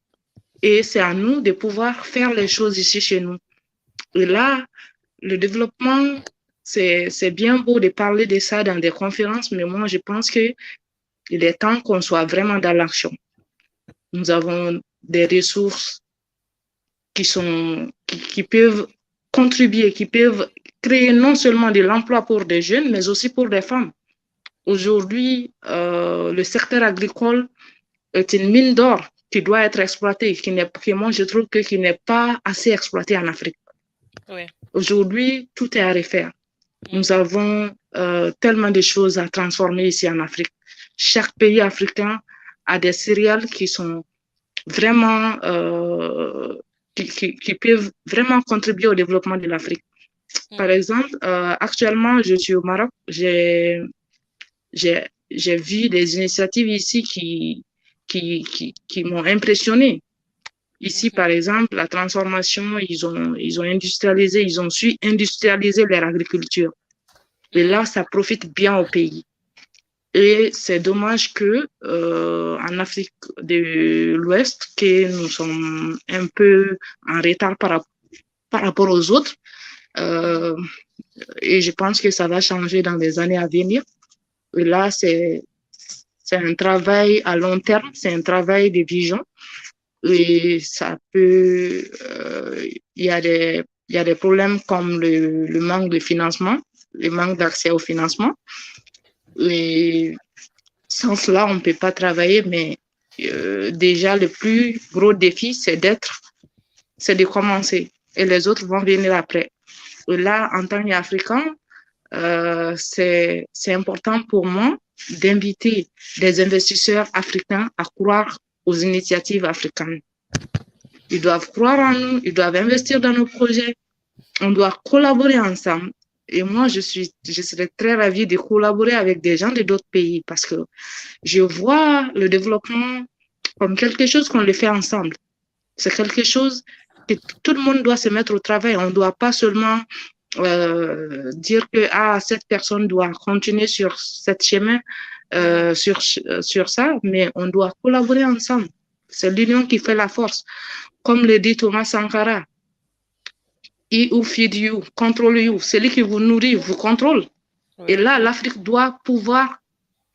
Et c'est à nous de pouvoir faire les choses ici chez nous. Et là, le développement, c'est bien beau de parler de ça dans des conférences, mais moi, je pense qu'il est temps qu'on soit vraiment dans l'action. Nous avons des ressources qui peuvent contribuer, qui peuvent créer non seulement de l'emploi pour des jeunes, mais aussi pour des femmes. Aujourd'hui, le secteur agricole est une mine d'or qui doit être exploitée, qui moi je trouve qui n'est pas assez exploitée en Afrique. Oui. Aujourd'hui, tout est à refaire. Nous avons tellement de choses à transformer ici en Afrique. Chaque pays africain a des céréales qui sont vraiment, qui peuvent vraiment contribuer au développement de l'Afrique. Par exemple, actuellement, je suis au Maroc. J'ai vu des initiatives ici qui m'ont impressionné. Ici, par exemple, la transformation, ils ont industrialisé, ils ont su industrialiser leur agriculture. Et là, ça profite bien au pays. Et c'est dommage que en Afrique de l'Ouest, que nous sommes un peu en retard par rapport aux autres. Et je pense que ça va changer dans les années à venir. Et là, c'est un travail à long terme, c'est un travail de vision. Et ça peut, il y a des problèmes comme le manque de financement, le manque d'accès au financement. Et sans cela, on ne peut pas travailler, mais déjà, le plus gros défi, c'est de commencer. Et les autres vont venir après. Et là, en tant qu'Africain, c'est important pour moi d'inviter des investisseurs africains à croire aux initiatives africaines. Ils doivent croire en nous, ils doivent investir dans nos projets. On doit collaborer ensemble. Et moi, je serais très ravie de collaborer avec des gens de d'autres pays parce que je vois le développement comme quelque chose qu'on le fait ensemble. C'est quelque chose que tout le monde doit se mettre au travail. On ne doit pas seulement dire que cette personne doit continuer sur cette chemin, sur ça, mais on doit collaborer ensemble. C'est l'union qui fait la force. Comme le dit Thomas Sankara, he who feed you, control you. Celui qui vous nourrit, vous contrôle. Oui. Et là, l'Afrique doit pouvoir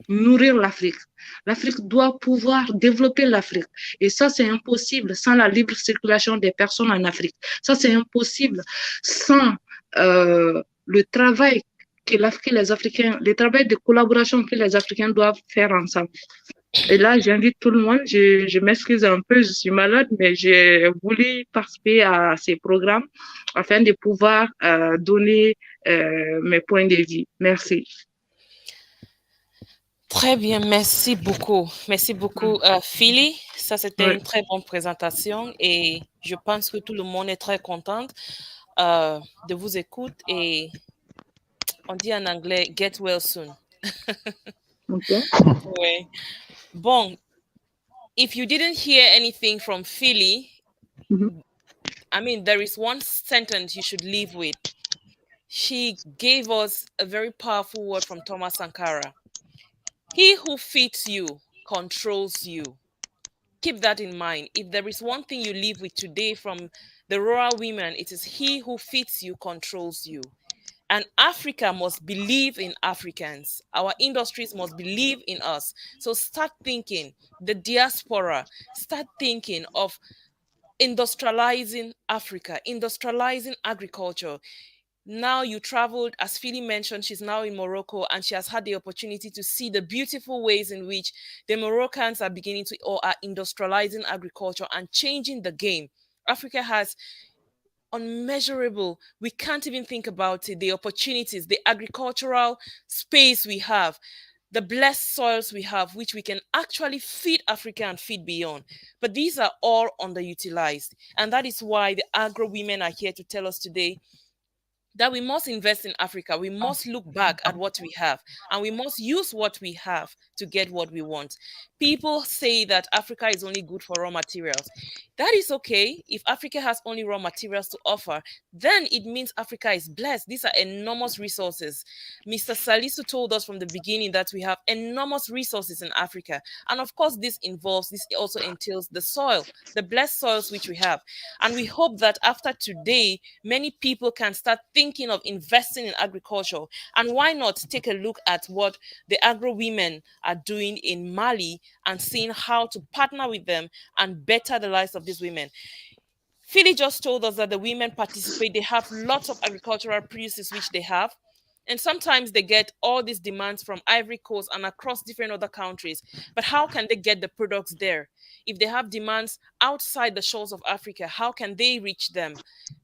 nourrir l'Afrique. L'Afrique doit pouvoir développer l'Afrique. Et ça, c'est impossible sans la libre circulation des personnes en Afrique. Ça, c'est impossible sans le travail le travail de collaboration que les Africains doivent faire ensemble. Et là, j'invite tout le monde. Je m'excuse un peu, je suis malade, mais j'ai voulu participer à ces programmes afin de pouvoir donner mes points de vue. Merci. Très bien, merci beaucoup. Merci beaucoup, Philly. Ça, c'était une très bonne présentation et je pense que tout le monde est très content de vous écouter et on dit en anglais, get well soon. Okay. Ouais. Bon, if you didn't hear anything from Philly, I mean, there is one sentence you should leave with. She gave us a very powerful word from Thomas Sankara. He who feeds you controls you. Keep that in mind. If there is one thing you leave with today from the rural women, it is he who feeds you controls you. And Africa must believe in Africans. Our industries must believe in us. So start thinking, the diaspora, start thinking of industrializing Africa, industrializing agriculture. Now you traveled, as Philly mentioned, she's now in Morocco and she has had the opportunity to see the beautiful ways in which the Moroccans are beginning to or are industrializing agriculture and changing the game. Africa has unmeasurable, we can't even think about it, the opportunities, the agricultural space we have, the blessed soils we have, which we can actually feed Africa and feed beyond. But these are all underutilized. And that is why the agro women are here to tell us today, that we must invest in Africa. We must look back at what we have and we must use what we have to get what we want. People say that Africa is only good for raw materials. That is okay. If Africa has only raw materials to offer, then it means Africa is blessed. These are enormous resources. Mr. Salisu told us from the beginning that we have enormous resources in Africa. And of course, this also entails the soil, the blessed soils which we have. And we hope that after today, many people can start thinking of investing in agriculture. And why not take a look at what the agro women are doing in Mali and seeing how to partner with them and better the lives of these women. Philly just told us that the women participate. They have lots of agricultural produces which they have. And sometimes they get all these demands from Ivory Coast and across different other countries. But how can they get the products there? If they have demands outside the shores of Africa, how can they reach them?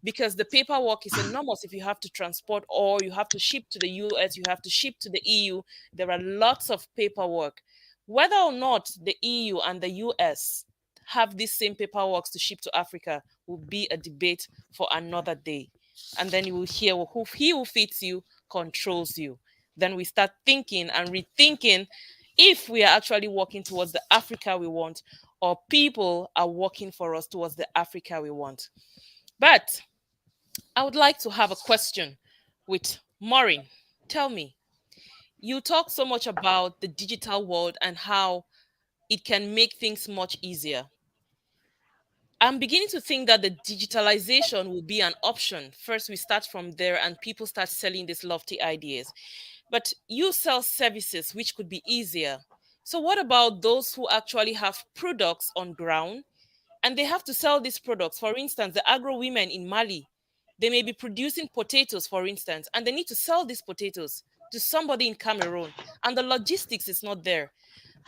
Because the paperwork is enormous if you have to transport or you have to ship to the US, you have to ship to the EU. There are lots of paperwork. Whether or not the EU and the US have these same paperwork to ship to Africa will be a debate for another day. And then you will hear who he who fits you controls you. Then we start thinking and rethinking if we are actually working towards the Africa we want or people are working for us towards the Africa we want. But I would like to have a question with Maureen. Tell me, you talk so much about the digital world and how it can make things much easier. I'm beginning to think that the digitalization will be an option. First, we start from there and people start selling these lofty ideas. But you sell services which could be easier. So, what about those who actually have products on ground and they have to sell these products? For instance, the agro women in Mali, they may be producing potatoes, for instance, and they need to sell these potatoes to somebody in Cameroon, and the logistics is not there.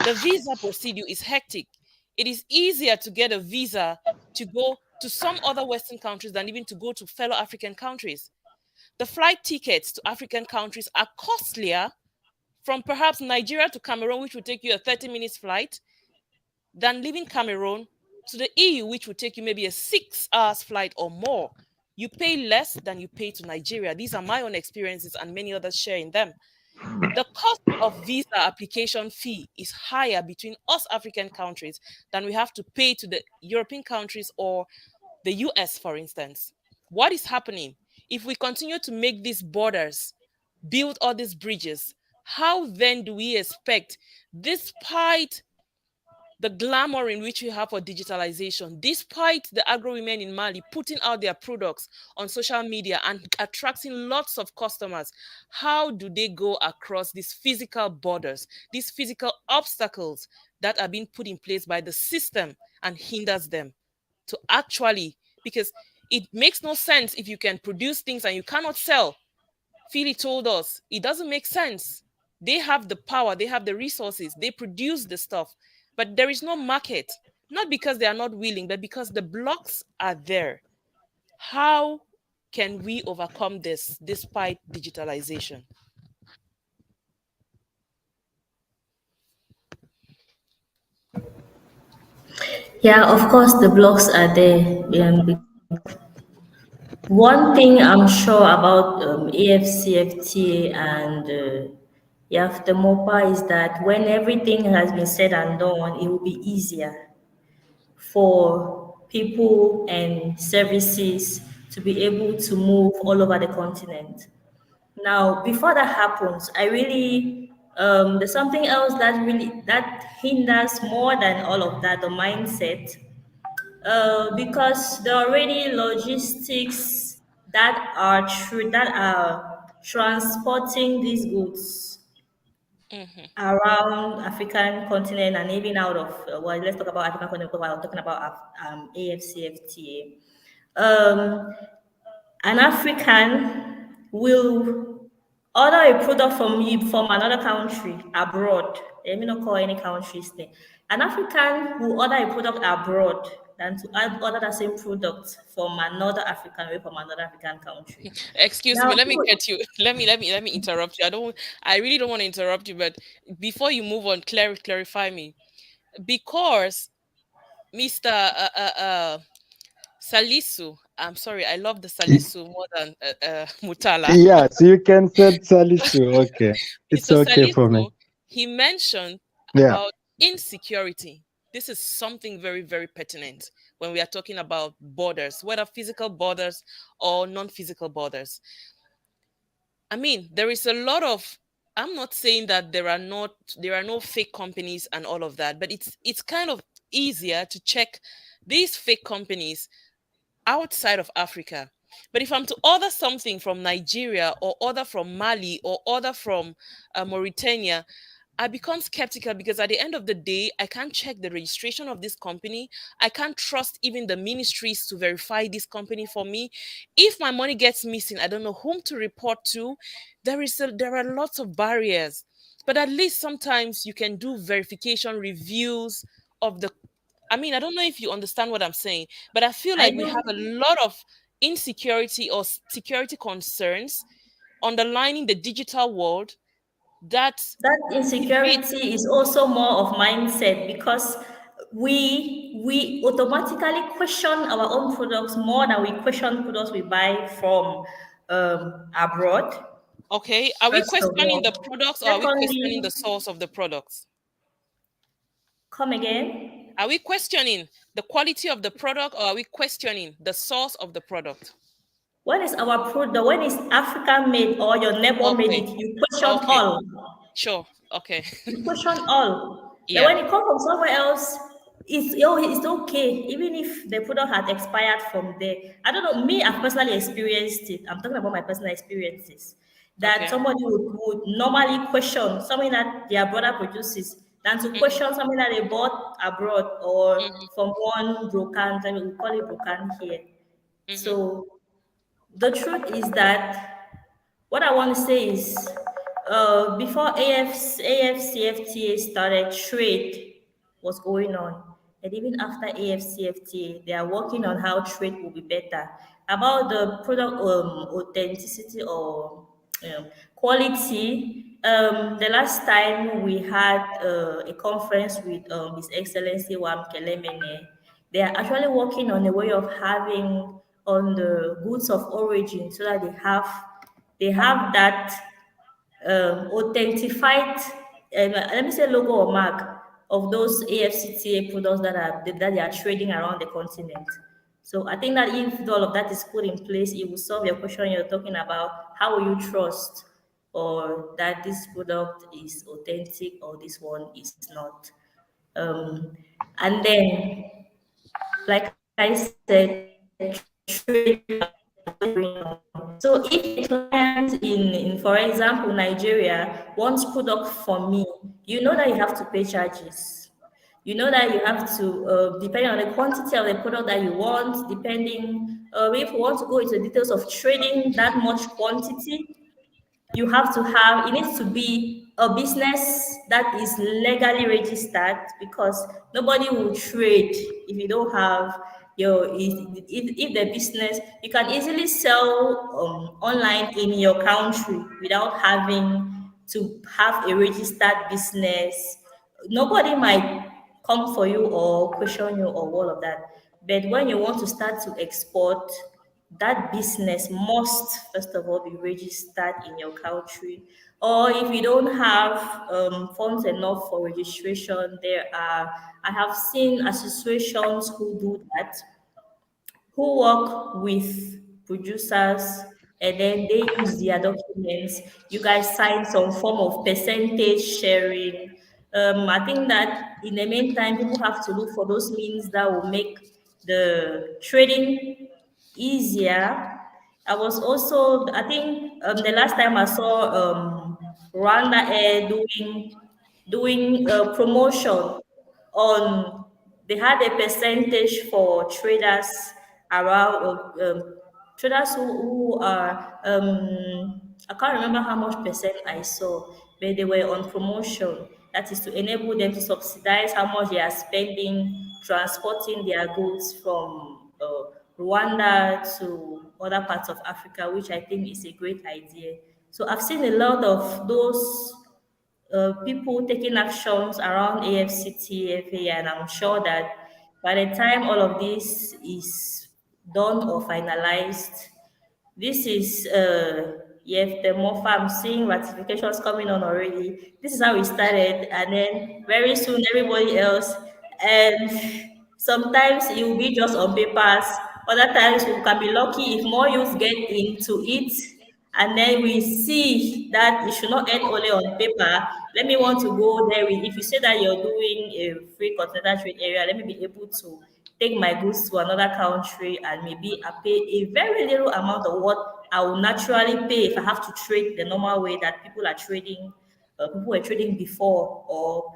The visa procedure is hectic. It is easier to get a visa to go to some other Western countries than even to go to fellow African countries. The flight tickets to African countries are costlier from perhaps Nigeria to Cameroon, which would take you a 30 minutes flight, than leaving Cameroon to the EU, which would take you maybe a 6 hours flight or more. You pay less than you pay to Nigeria. These are my own experiences, and many others share in them. The cost of visa application fee is higher between us African countries than we have to pay to the European countries or the US, for instance. What is happening? If we continue to make these borders, build all these bridges, how then do we expect, despite the glamour in which we have for digitalization, despite the agro women in Mali putting out their products on social media and attracting lots of customers, how do they go across these physical borders, these physical obstacles that are being put in place by the system and hinders them to actually, because it makes no sense if you can produce things and you cannot sell. Philly told us it doesn't make sense. They have the power, they have the resources, they produce the stuff, but there is no market. Not because they are not willing, but because the blocks are there. How can we overcome this despite digitalization? Yeah, of course, the blocks are there because one thing I'm sure about AFCFTA and YAFTEMOPA is that when everything has been said and done, it will be easier for people and services to be able to move all over the continent. Now, before that happens, I really there's something else that hinders more than all of that, the mindset, because there are already logistics that are transporting these goods Mhm. around African continent and even out of well, let's talk about African continent while talking about AFCFTA. An African will order a product from another country abroad. Let me not call any countries name. An African will order a product abroad than to order the same product from another African or from another African country. Excuse Now, me, let me get you. Let me interrupt you. I really don't want to interrupt you, but before you move on, clarify me. Because Mr. Salisu I'm sorry, I love the Y- Salisu more than Mutala. Yes, you can set Salisu. Okay, it's Mr. okay for me. Salisu, he mentioned Yeah. about insecurity. This is something very, very pertinent when we are talking about borders, whether physical borders or non physical borders. I mean, there is a lot of, I'm not saying that there are no fake companies and all of that, but it's kind of easier to check these fake companies outside of Africa. But if I'm to order something from Nigeria or order from Mali or order from Mauritania, I become skeptical because at the end of the day, I can't check the registration of this company. I can't trust even the ministries to verify this company for me. If my money gets missing, I don't know whom to report to. There are lots of barriers. But at least sometimes you can do verification reviews of the, I mean, I don't know if you understand what I'm saying, but I feel I like we have a do. lot of insecurity or security concerns underlining the digital world that That defeat. insecurity is also more of mindset because we automatically question our own products more than we question products we buy from abroad. Okay, are we First of questioning the all, products or are we questioning the secondly, source of the products? come again. Are we questioning the quality of the product or are we questioning the source of the product? When is our product? When is African made or your neighbor made Okay, it? You question okay, all. sure, okay. You question all. But Yeah. when it comes from somewhere else, it's okay. Even if the product had expired from there. I don't know. Me, I've personally experienced it. I'm talking about my personal experiences. That Okay. somebody would normally question something that their brother produces than to Hmm. question something that they bought abroad or Hmm. from one brokan. I mean, we call it brokan here. Hmm. So the truth is that what I want to say is, before AFCFTA started, trade was going on. And even after AFCFTA, they are working on how trade will be better. About the product authenticity or quality, the last time we had a conference with His Excellency Wam Kelemene, they are actually working on a way of having on the goods of origin so that they have that authentified, let me say, logo or mark of those AFCTA products that they are trading around the continent. So I think that if all of that is put in place, it will solve your question you're talking about. How will you trust or that this product is authentic or this one is not? Um, and then, like I said, trade going on. So if a client in for example, Nigeria wants product from me, you know that you have to pay charges. You know that you have to, depending on the quantity of the product that you want, depending, if you want to go into details of trading that much quantity, you have to have, it needs to be a business that is legally registered because nobody will trade if you don't have if the business, you can easily sell online in your country without having to have a registered business. Nobody might come for you or question you or all of that. But when you want to start to export, that business must first of all be registered in your country. Or if you don't have funds enough for registration, I have seen associations who do that, who work with producers, and then they use their documents. You guys sign some form of percentage sharing. I think that in the meantime, people have to look for those means that will make the trading easier. I was also, I think, the last time I saw Rwanda Air doing promotion on, they had a percentage for traders around traders who are I can't remember how much percent I saw, but they were on promotion. That is to enable them to subsidize how much they are spending transporting their goods from Rwanda to other parts of Africa, which I think is a great idea. So I've seen a lot of those people taking actions around AFCTFA, and I'm sure that by the time all of this is done or finalized. This is YAFTEMOPA. I'm seeing ratifications coming on already. This is how we started, and then very soon everybody else. And sometimes it will be just on papers. Other times we can be lucky if more youth get into it, and then we see that it should not end only on paper. Let me want to go there. If you say that you're doing a free continental trade area, let me be able to take my goods to another country and maybe I pay a very little amount of what I would naturally pay if I have to trade the normal way that people were trading before. Or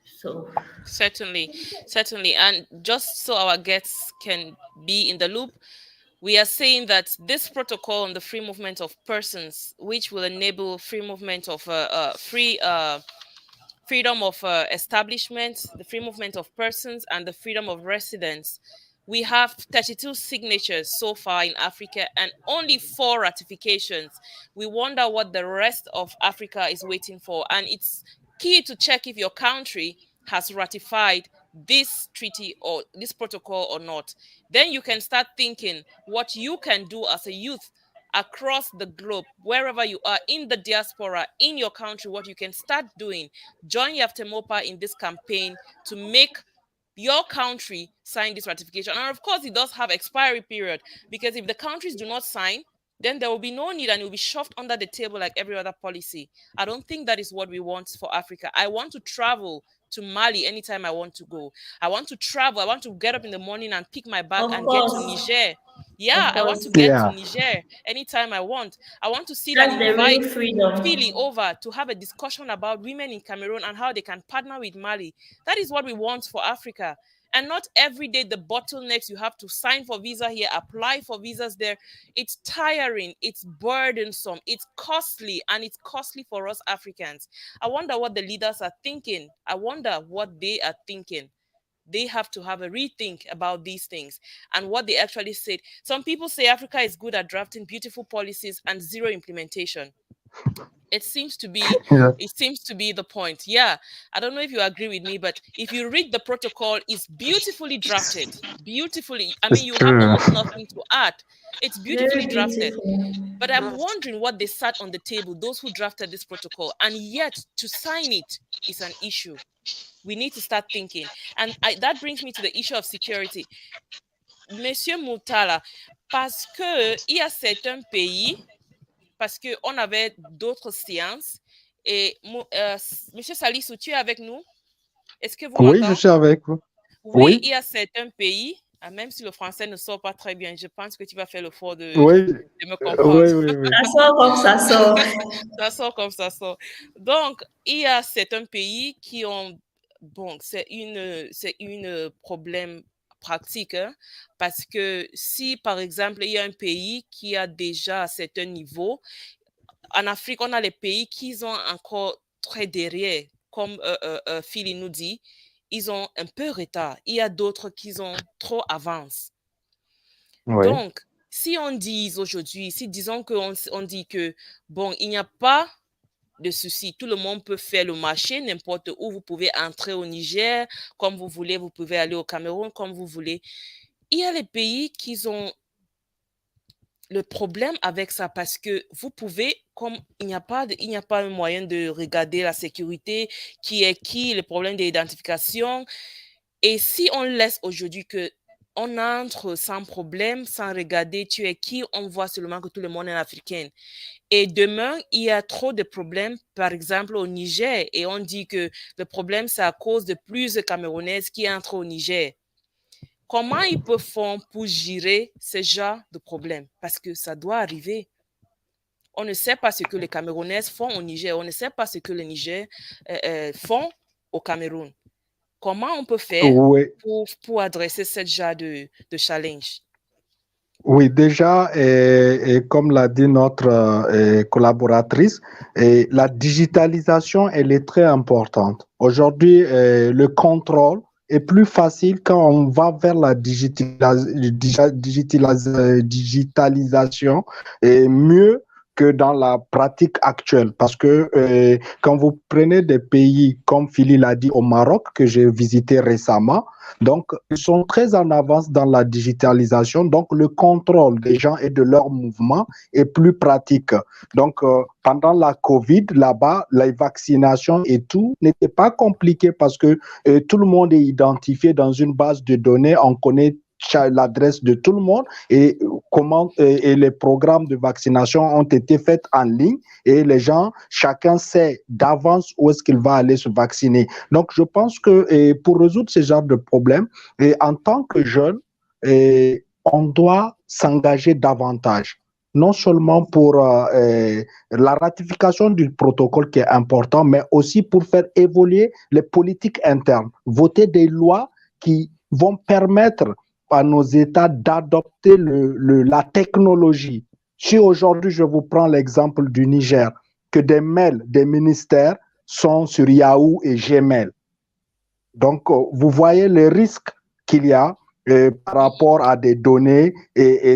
so. Certainly, certainly. And just so our guests can be in the loop, we are saying that this protocol on the free movement of persons, which will enable free movement of freedom of establishment, the free movement of persons, and the freedom of residence. We have 32 signatures so far in Africa and only 4 ratifications. We wonder what the rest of Africa is waiting for. And it's key to check if your country has ratified this treaty or this protocol or not. Then you can start thinking what you can do as a youth across the globe, wherever you are in the diaspora, in your country, what you can start doing. Join YAFTEMOPA in this campaign to make your country sign this ratification. And of course, it does have expiry period, because if the countries do not sign, then there will be no need and it will be shoved under the table like every other policy. I don't think that is what we want for Africa. I want to travel to Mali anytime I want to go. I want to travel. I want to get up in the morning and pick my bag Of and get to course, Niger. Yeah, of I want to course, get to Yeah. Niger anytime I want. I want to sit and that's the real invite freedom. Philly over to have a discussion about women in Cameroon and how they can partner with Mali. That is what we want for Africa. And not every day the bottlenecks, you have to sign for visa here, apply for visas there. It's tiring, it's burdensome, it's costly, and it's costly for us Africans. I wonder what the leaders are thinking. I wonder what they are thinking. They have to have a rethink about these things and what they actually said. Some people say Africa is good at drafting beautiful policies and zero implementation. It seems to be Yeah. the point. Yeah, I don't know if you agree with me, but if you read the protocol, it's beautifully drafted. Beautifully. I mean, It's you have true. almost nothing to add. It's beautifully Very drafted. beautiful. But I'm wondering what they sat on the table, those who drafted this protocol, and yet to sign it is an issue. We need to start thinking. And that brings me to the issue of security. Monsieur Moutala, parce que il y a certains pays, parce qu'on avait d'autres séances, et Monsieur Salissou, tu es avec nous? Est-ce que vous Oui, je m'entendez? suis avec vous. Oui, il Oui, y a certains pays, même si le français ne sort pas très bien, je pense que tu vas faire l'effort de oui, me comprendre. oui, oui, oui. Ça sort comme ça sort. Ça sort comme ça sort. Donc, il y a certains pays qui ont, bon, c'est une problème pratique, hein, parce que si, par exemple, il y a un pays qui a déjà un certain niveau, en Afrique, on a les pays qui sont encore très derrière, comme Philly nous dit, ils ont un peu retard. Il y a d'autres qui ont trop avance. Oui, Donc, si on dit aujourd'hui, si disons qu'on on dit que, bon, il n'y a pas de souci, tout le monde peut faire le marché n'importe où, vous pouvez entrer au Niger comme vous voulez, vous pouvez aller au Cameroun comme vous voulez. Il y a les pays qui ont le problème avec ça parce que vous pouvez, comme il n'y a pas un moyen de regarder la sécurité, qui est qui, les problèmes d'identification. Et si on laisse aujourd'hui que on entre sans problème, sans regarder tu es qui, on voit seulement que tout le monde est africain. Et demain, il y a trop de problèmes, par exemple au Niger, et on dit que le problème, c'est à cause de plus de Camerounaises qui entrent au Niger. Comment ils peuvent faire pour gérer ce genre de problème? Parce que ça doit arriver. On ne sait pas ce que les Camerounaises font au Niger, on ne sait pas ce que les Niger font au Cameroun. Comment on peut faire oui. pour adresser ce genre de challenge? Oui, déjà, et comme l'a dit notre collaboratrice, la digitalisation, elle est très importante. Aujourd'hui, le contrôle est plus facile quand on va vers la digitalisation et mieux que dans la pratique actuelle. Parce que quand vous prenez des pays, comme Philly l'a dit, au Maroc, que j'ai visité récemment, donc ils sont très en avance dans la digitalisation. Donc le contrôle des gens et de leurs mouvements est plus pratique. Donc pendant la Covid, là-bas, la vaccination et tout n'était pas compliqué parce que tout le monde est identifié dans une base de données. On connaît l'adresse de tout le monde et comment et les programmes de vaccination ont été faits en ligne et les gens, chacun sait d'avance où est-ce qu'il va aller se vacciner. Donc, je pense que pour résoudre ce genre de problème, en tant que jeune, on doit s'engager davantage. Non seulement pour la ratification du protocole qui est important, mais aussi pour faire évoluer les politiques internes, voter des lois qui vont permettre à nos États d'adopter la technologie. Si aujourd'hui, je vous prends l'exemple du Niger, que des mails des ministères sont sur Yahoo et Gmail. Donc, vous voyez les risques qu'il y a par rapport à des données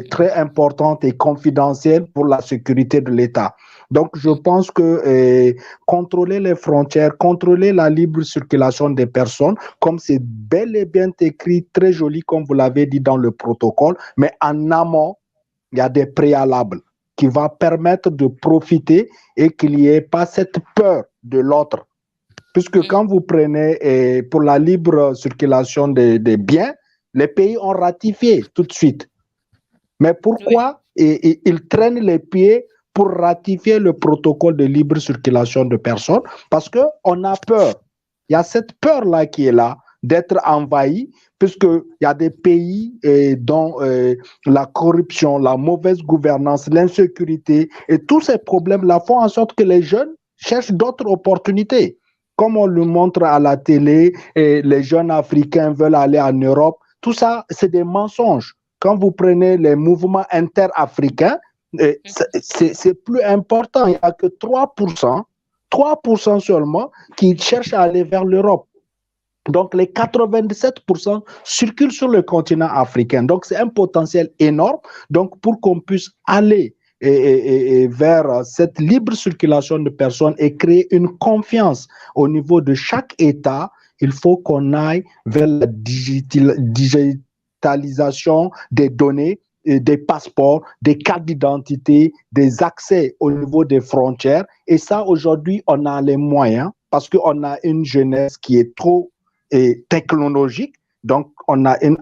très importantes et confidentielles pour la sécurité de l'État. Donc, je pense que contrôler les frontières, contrôler la libre circulation des personnes, comme c'est bel et bien écrit, très joli, comme vous l'avez dit dans le protocole, mais en amont, il y a des préalables qui vont permettre de profiter et qu'il n'y ait pas cette peur de l'autre. Puisque quand vous prenez pour la libre circulation des biens, les pays ont ratifié tout de suite. Mais pourquoi ils traînent les pieds pour ratifier le protocole de libre circulation de personnes? Parce qu'on a peur. Il y a cette peur-là qui est là, d'être envahi, puisqu'il y a des pays dont la corruption, la mauvaise gouvernance, l'insécurité et tous ces problèmes-là font en sorte que les jeunes cherchent d'autres opportunités. Comme on le montre à la télé, les jeunes Africains veulent aller en Europe. Tout ça, c'est des mensonges. Quand vous prenez les mouvements interafricains, c'est plus important. Il n'y a que 3% seulement qui cherchent à aller vers l'Europe. Donc, les 97% circulent sur le continent africain. Donc, c'est un potentiel énorme. Donc, pour qu'on puisse aller vers cette libre circulation de personnes et créer une confiance au niveau de chaque État, il faut qu'on aille vers la digitalisation des données, des passeports, des cartes d'identité, des accès au niveau des frontières. Et ça, aujourd'hui, on a les moyens parce qu'on a une jeunesse qui est trop technologique. Donc, on a une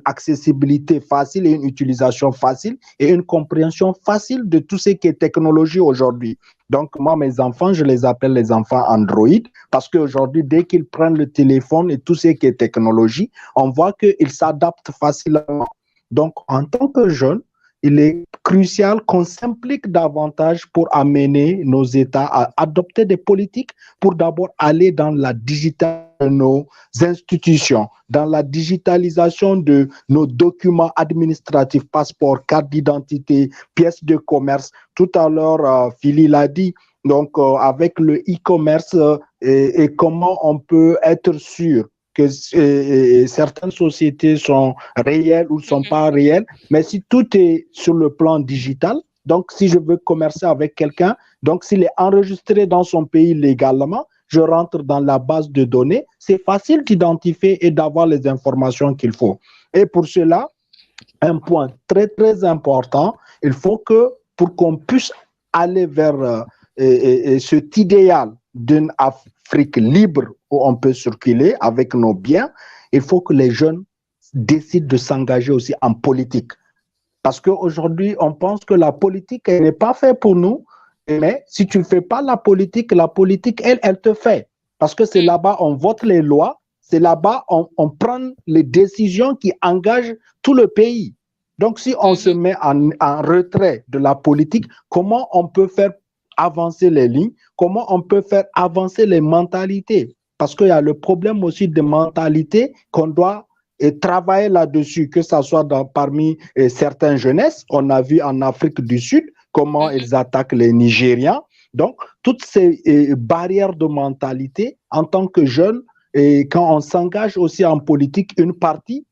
accessibilité facile et une utilisation facile et une compréhension facile de tout ce qui est technologie aujourd'hui. Donc, moi, mes enfants, je les appelle les enfants Android parce qu'aujourd'hui, dès qu'ils prennent le téléphone et tout ce qui est technologie, on voit qu'ils s'adaptent facilement. Donc, en tant que jeunes, il est crucial qu'on s'implique davantage pour amener nos États à adopter des politiques pour d'abord aller dans la digitalisation de nos institutions, dans la digitalisation de nos documents administratifs, passeports, cartes d'identité, pièces de commerce. Tout à l'heure, Philly l'a dit, donc avec le e-commerce et comment on peut être sûr que certaines sociétés sont réelles ou ne sont pas réelles, mais si tout est sur le plan digital, donc si je veux commercer avec quelqu'un, donc s'il est enregistré dans son pays légalement, je rentre dans la base de données, c'est facile d'identifier et d'avoir les informations qu'il faut. Et pour cela, un point très, très important, il faut que pour qu'on puisse aller vers cet idéal d'une Afrique libre où on peut circuler avec nos biens, il faut que les jeunes décident de s'engager aussi en politique. Parce qu'aujourd'hui, on pense que la politique, elle n'est pas faite pour nous, mais si tu ne fais pas la politique, elle te fait. Parce que c'est là-bas on vote les lois, c'est là-bas on prend les décisions qui engagent tout le pays. Donc, si on se met en retrait de la politique, comment on peut faire avancer les lignes? Comment on peut faire avancer les mentalités? Parce qu'il y a le problème aussi de mentalité qu'on doit travailler là-dessus, que ce soit parmi certaines jeunesses. On a vu en Afrique du Sud comment ils attaquent les Nigérians. Donc, toutes ces barrières de mentalité, en tant que jeune, et quand on s'engage aussi en politique, une partie,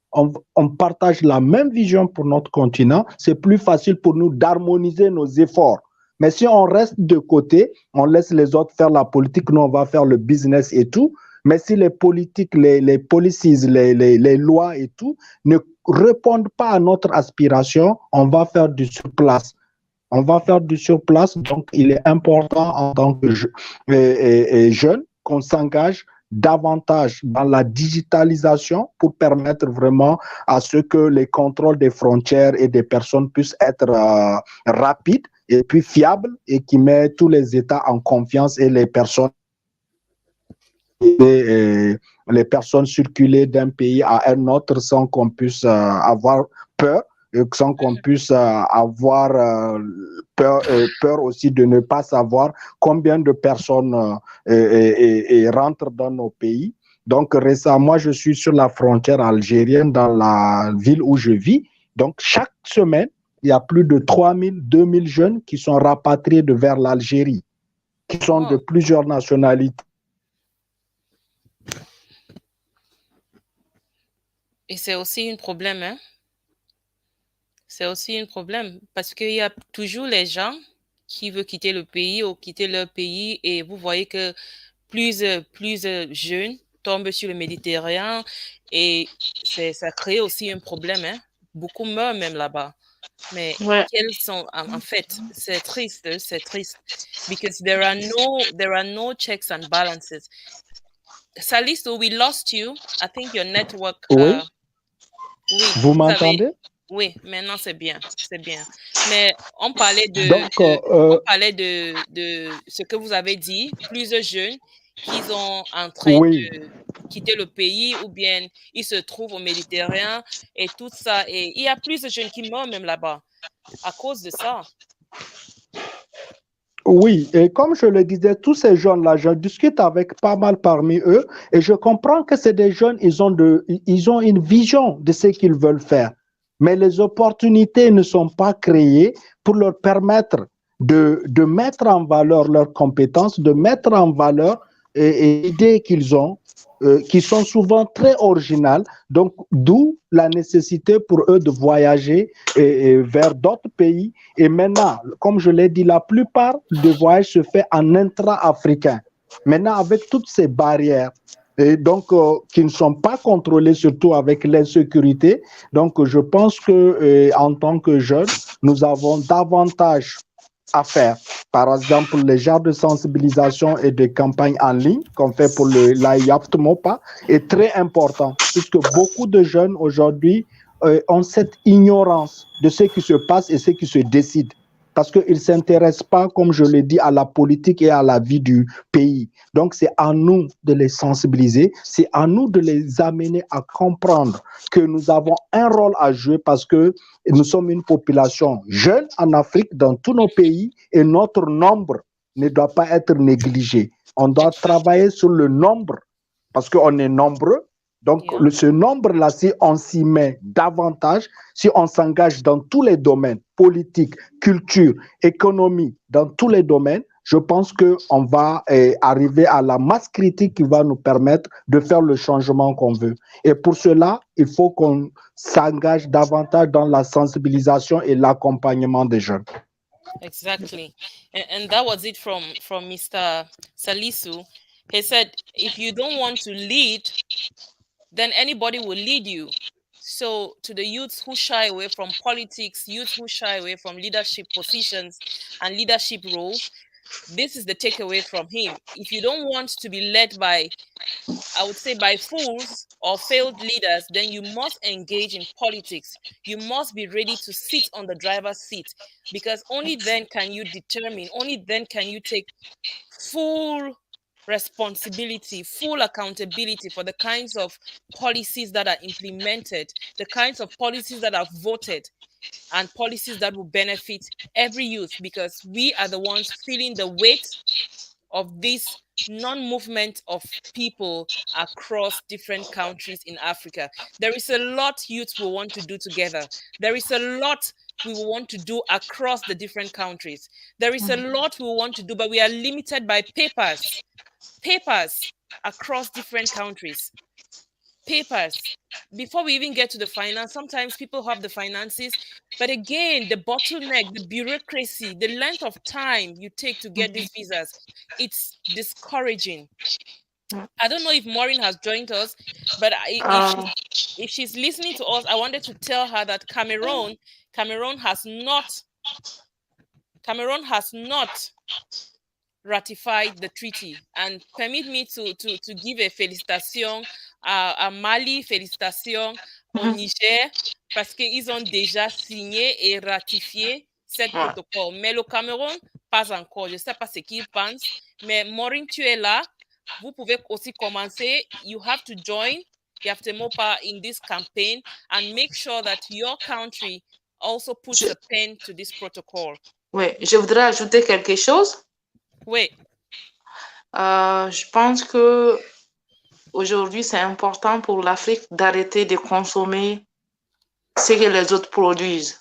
on partage la même vision pour notre continent, c'est plus facile pour nous d'harmoniser nos efforts. Mais si on reste de côté, on laisse les autres faire la politique, nous on va faire le business et tout. Mais si les politiques, les policies, les lois et tout ne répondent pas à notre aspiration, on va faire du surplace. On va faire du surplace, donc il est important en tant que jeune qu'on s'engage davantage dans la digitalisation pour permettre vraiment à ce que les contrôles des frontières et des personnes puissent être rapides et puis fiables et qui met tous les États en confiance et les personnes circuler d'un pays à un autre sans qu'on puisse avoir peur et sans qu'on puisse avoir peur aussi de ne pas savoir combien de personnes rentrent dans nos pays. Donc récemment, je suis sur la frontière algérienne dans la ville où je vis. Donc chaque semaine, il y a plus de 3000, 2000 jeunes qui sont rapatriés de vers l'Algérie, qui sont de plusieurs nationalités. Et c'est aussi un problème, hein? C'est aussi un problème parce qu'il y a toujours les gens qui veulent quitter le pays ou quitter leur pays et vous voyez que plus jeunes tombent sur le Méditerranée et ça crée aussi un problème, hein? Beaucoup meurent même là-bas. Mais quels sont, en fait, c'est triste, because there are no checks and balances. Salisu, we lost you. I think your network. Oui. Oui, vous m'entendez? Oui, maintenant c'est bien, Mais on parlait Donc, de ce que vous avez dit, plusieurs jeunes qui sont en train oui. de quitter le pays ou bien ils se trouvent au Méditerranée et tout ça. Et il y a plusieurs jeunes qui meurent même là-bas à cause de ça. Oui, et comme je le disais, tous ces jeunes-là, je discute avec pas mal parmi eux et je comprends que c'est des jeunes, ils ont une vision de ce qu'ils veulent faire. Mais les opportunités ne sont pas créées pour leur permettre de mettre en valeur leurs compétences, de mettre en valeur et idées qu'ils ont, qui sont souvent très originales. Donc, d'où la nécessité pour eux de voyager vers d'autres pays. Et maintenant, comme je l'ai dit, la plupart des voyages se fait en intra-africain. Maintenant, avec toutes ces barrières, et donc qui ne sont pas contrôlées, surtout avec l'insécurité. Donc, je pense que en tant que jeunes, nous avons davantage à faire. Par exemple, les genres de sensibilisation et de campagnes en ligne qu'on fait pour la YAFTEMOPA est très important, puisque beaucoup de jeunes aujourd'hui ont cette ignorance de ce qui se passe et ce qui se décide. Parce qu'ils ne s'intéressent pas, comme je l'ai dit, à la politique et à la vie du pays. Donc, c'est à nous de les sensibiliser, c'est à nous de les amener à comprendre que nous avons un rôle à jouer parce que nous sommes une population jeune en Afrique, dans tous nos pays, et notre nombre ne doit pas être négligé. On doit travailler sur le nombre parce qu'on est nombreux. Donc, ce nombre-là, si on s'y met davantage, si on s'engage dans tous les domaines, politique, culture, économie, dans tous les domaines, je pense qu'on va arriver à la masse critique qui va nous permettre de faire le changement qu'on veut. Et pour cela, il faut qu'on s'engage davantage dans la sensibilisation et l'accompagnement des jeunes. Exactly. And that was it from Mr. Salisu. He said, if you don't want to lead, then anybody will lead you. So to the youths who shy away from politics, youths who shy away from leadership positions and leadership roles, this is the takeaway from him. If you don't want to be led by, I would say, by fools or failed leaders, then you must engage in politics. You must be ready to sit on the driver's seat, because only then can you determine, only then can you take full responsibility, full accountability for the kinds of policies that are implemented, the kinds of policies that are voted, and policies that will benefit every youth, because we are the ones feeling the weight of this non-movement of people across different countries in Africa. There is a lot youth will want to do together. There is a lot we will want to do across the different countries. There is a lot we will want to do, but we are limited by papers across different countries. papers. Before we even get to the finance, sometimes people have the finances, but again, the bottleneck, the bureaucracy, the length of time you take to get these visas, it's discouraging. I don't know if Maureen has joined us, but Uh, if she's listening to us, I wanted to tell her that Cameroon has not ratified the treaty. And permit me to give a félicitation à Mali, félicitations au Niger, parce qu'ils ont déjà signé et ratifié cette ouais. protocole. Mais le Cameroun, pas encore. Je ne sais pas ce qu'ils pensent. Mais Maureen, tu es là. Vous pouvez aussi commencer. You have to join YAFTEMOPA in this campaign and make sure that your country also puts Je, a pen to this protocol. ouais, je voudrais ajouter quelque chose. Oui. Je pense que aujourd'hui, c'est important pour l'Afrique d'arrêter de consommer ce que les autres produisent.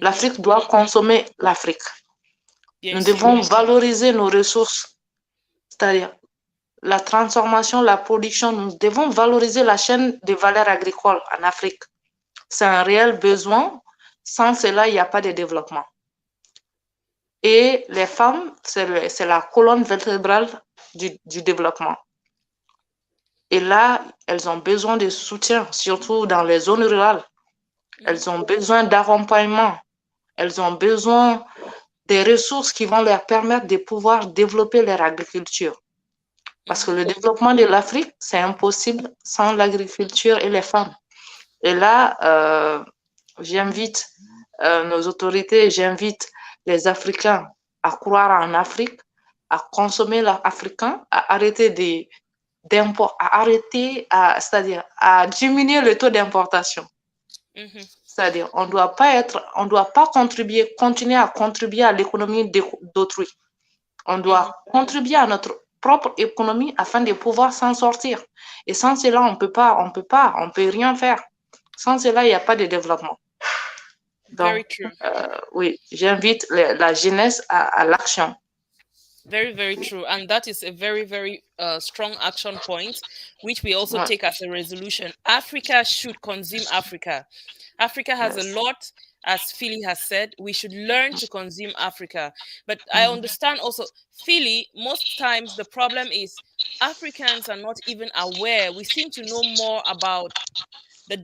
L'Afrique doit consommer l'Afrique. Bien Nous sûr. devons valoriser nos ressources, c'est-à-dire la transformation, la production. Nous devons valoriser la chaîne de valeur agricole en Afrique. C'est un réel besoin. Sans cela, il n'y a pas de développement. Et les femmes, c'est la colonne vertébrale du développement. Et là, elles ont besoin de soutien, surtout dans les zones rurales. Elles ont besoin d'accompagnement. Elles ont besoin des ressources qui vont leur permettre de pouvoir développer leur agriculture. Parce que le développement de l'Afrique, c'est impossible sans l'agriculture et les femmes. Et là, j'invite nos autorités, j'invite les Africains à croire en Afrique, à consommer l'africain, à arrêter d'import, c'est-à-dire à diminuer le taux d'importation. C'est-à-dire, on ne doit pas continuer à contribuer à l'économie d'autrui. On doit contribuer à notre propre économie afin de pouvoir s'en sortir. Et sans cela, on peut rien faire. Sans cela, il n'y a pas de développement. Donc, oui, j'invite la jeunesse à l'action. Very, very true. And that is a very, very strong action point, which we also take as a resolution. Africa should consume Africa. Africa has a lot, as Philly has said. We should learn to consume Africa. But I understand also, Philly, most times the problem is Africans are not even aware. We seem to know more about the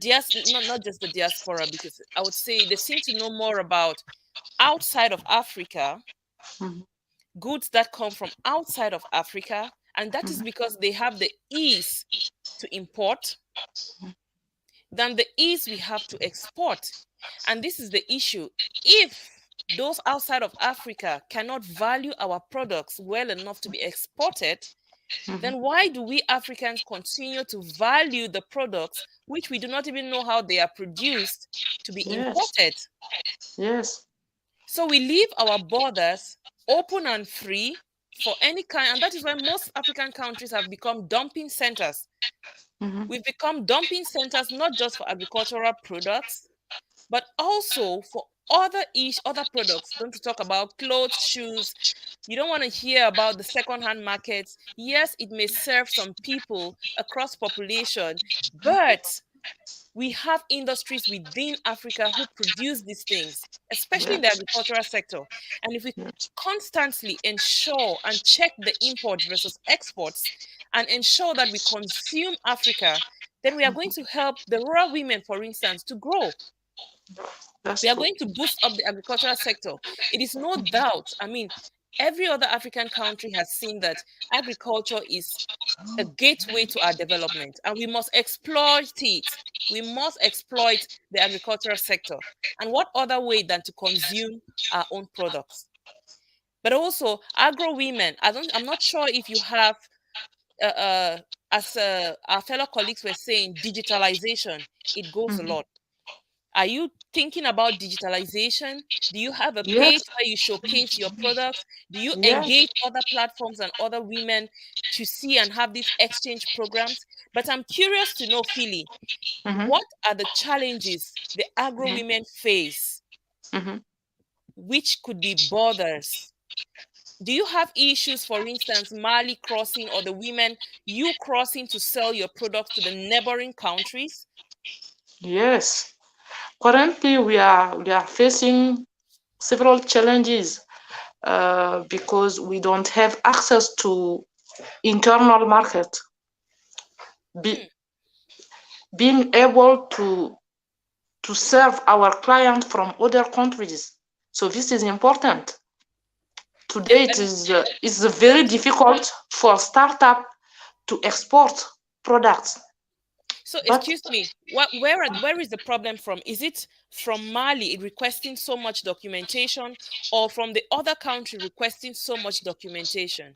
not just the diaspora, because I would say they seem to know more about outside of Africa, goods that come from outside of Africa, and that is because they have the ease to import than the ease we have to export. And this is the issue. If those outside of Africa cannot value our products well enough to be exported, then why do we Africans continue to value the products which we do not even know how they are produced to be imported? Yes. So we leave our borders open and free for any kind, and that is why most African countries have become dumping centers. We've become dumping centers not just for agricultural products, but also for other products. Don't you talk about clothes, shoes. You don't want to hear about the second-hand markets. Yes, it may serve some people across population, but we have industries within Africa who produce these things, especially in the agricultural sector. And if we constantly ensure and check the import versus exports and ensure that we consume Africa, then we are going to help the rural women, for instance, to grow. We are going to boost up the agricultural sector. It is no doubt. I mean, every other African country has seen that agriculture is a gateway to our development, and we must exploit it. We must exploit the agricultural sector. And what other way than to consume our own products? But also, agro women. I'm not sure if you have, as our fellow colleagues were saying, digitalization. It goes a lot. Are you thinking about digitalization? Do you have a page where you showcase your products? Do you engage other platforms and other women to see and have these exchange programs? But I'm curious to know, Philly, what are the challenges the agro women face, which could be borders? Do you have issues, for instance, Mali crossing or the women, you crossing to sell your products to the neighboring countries? Yes. Currently, we are facing several challenges because we don't have access to internal market. Be, being able to serve our client from other countries. So this is important. Today it is very difficult for startup to export products. So But excuse me, where is the problem from? Is it from Mali requesting so much documentation, or from the other country requesting so much documentation?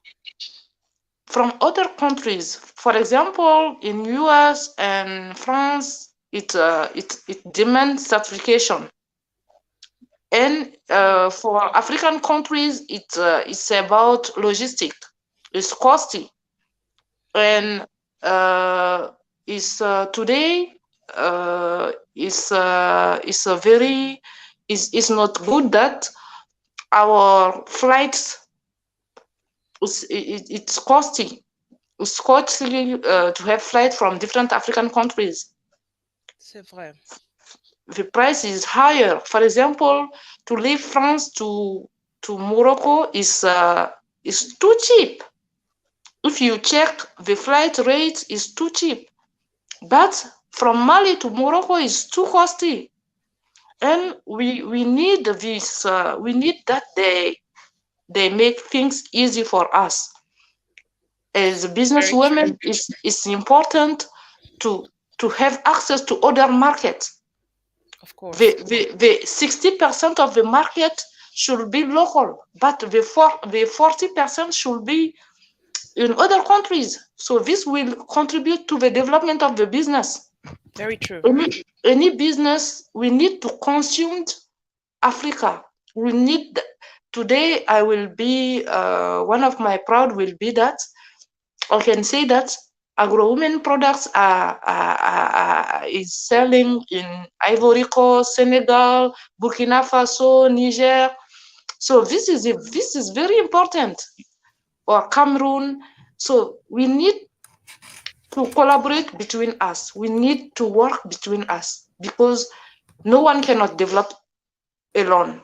from other countries, for example, in US and France, it demands certification. And for African countries, it's about logistic. It's costly, and is today is a very is not good that our flights it's costly. It's costly to have flight from different African countries. C'est vrai. The price is higher. For example, to leave France to Morocco is too cheap. If you check, the flight rate is too cheap. But from Mali to Morocco is too costly. And we need this. We need that they make things easy for us. As Very true. businesswomen, it's important to have access to other markets. Of course. The 60% of the market should be local, but the 40% should be in other countries. So this will contribute to the development of the business. Very true. Any business, we need to consume Africa. We need today. I will be one of my proud will be that I can say that agro-women products is selling in Ivory Coast, Senegal, Burkina Faso, Niger. So this is very important. Or Cameroon. So we need to collaborate between us. We need to work between us because no one cannot develop alone.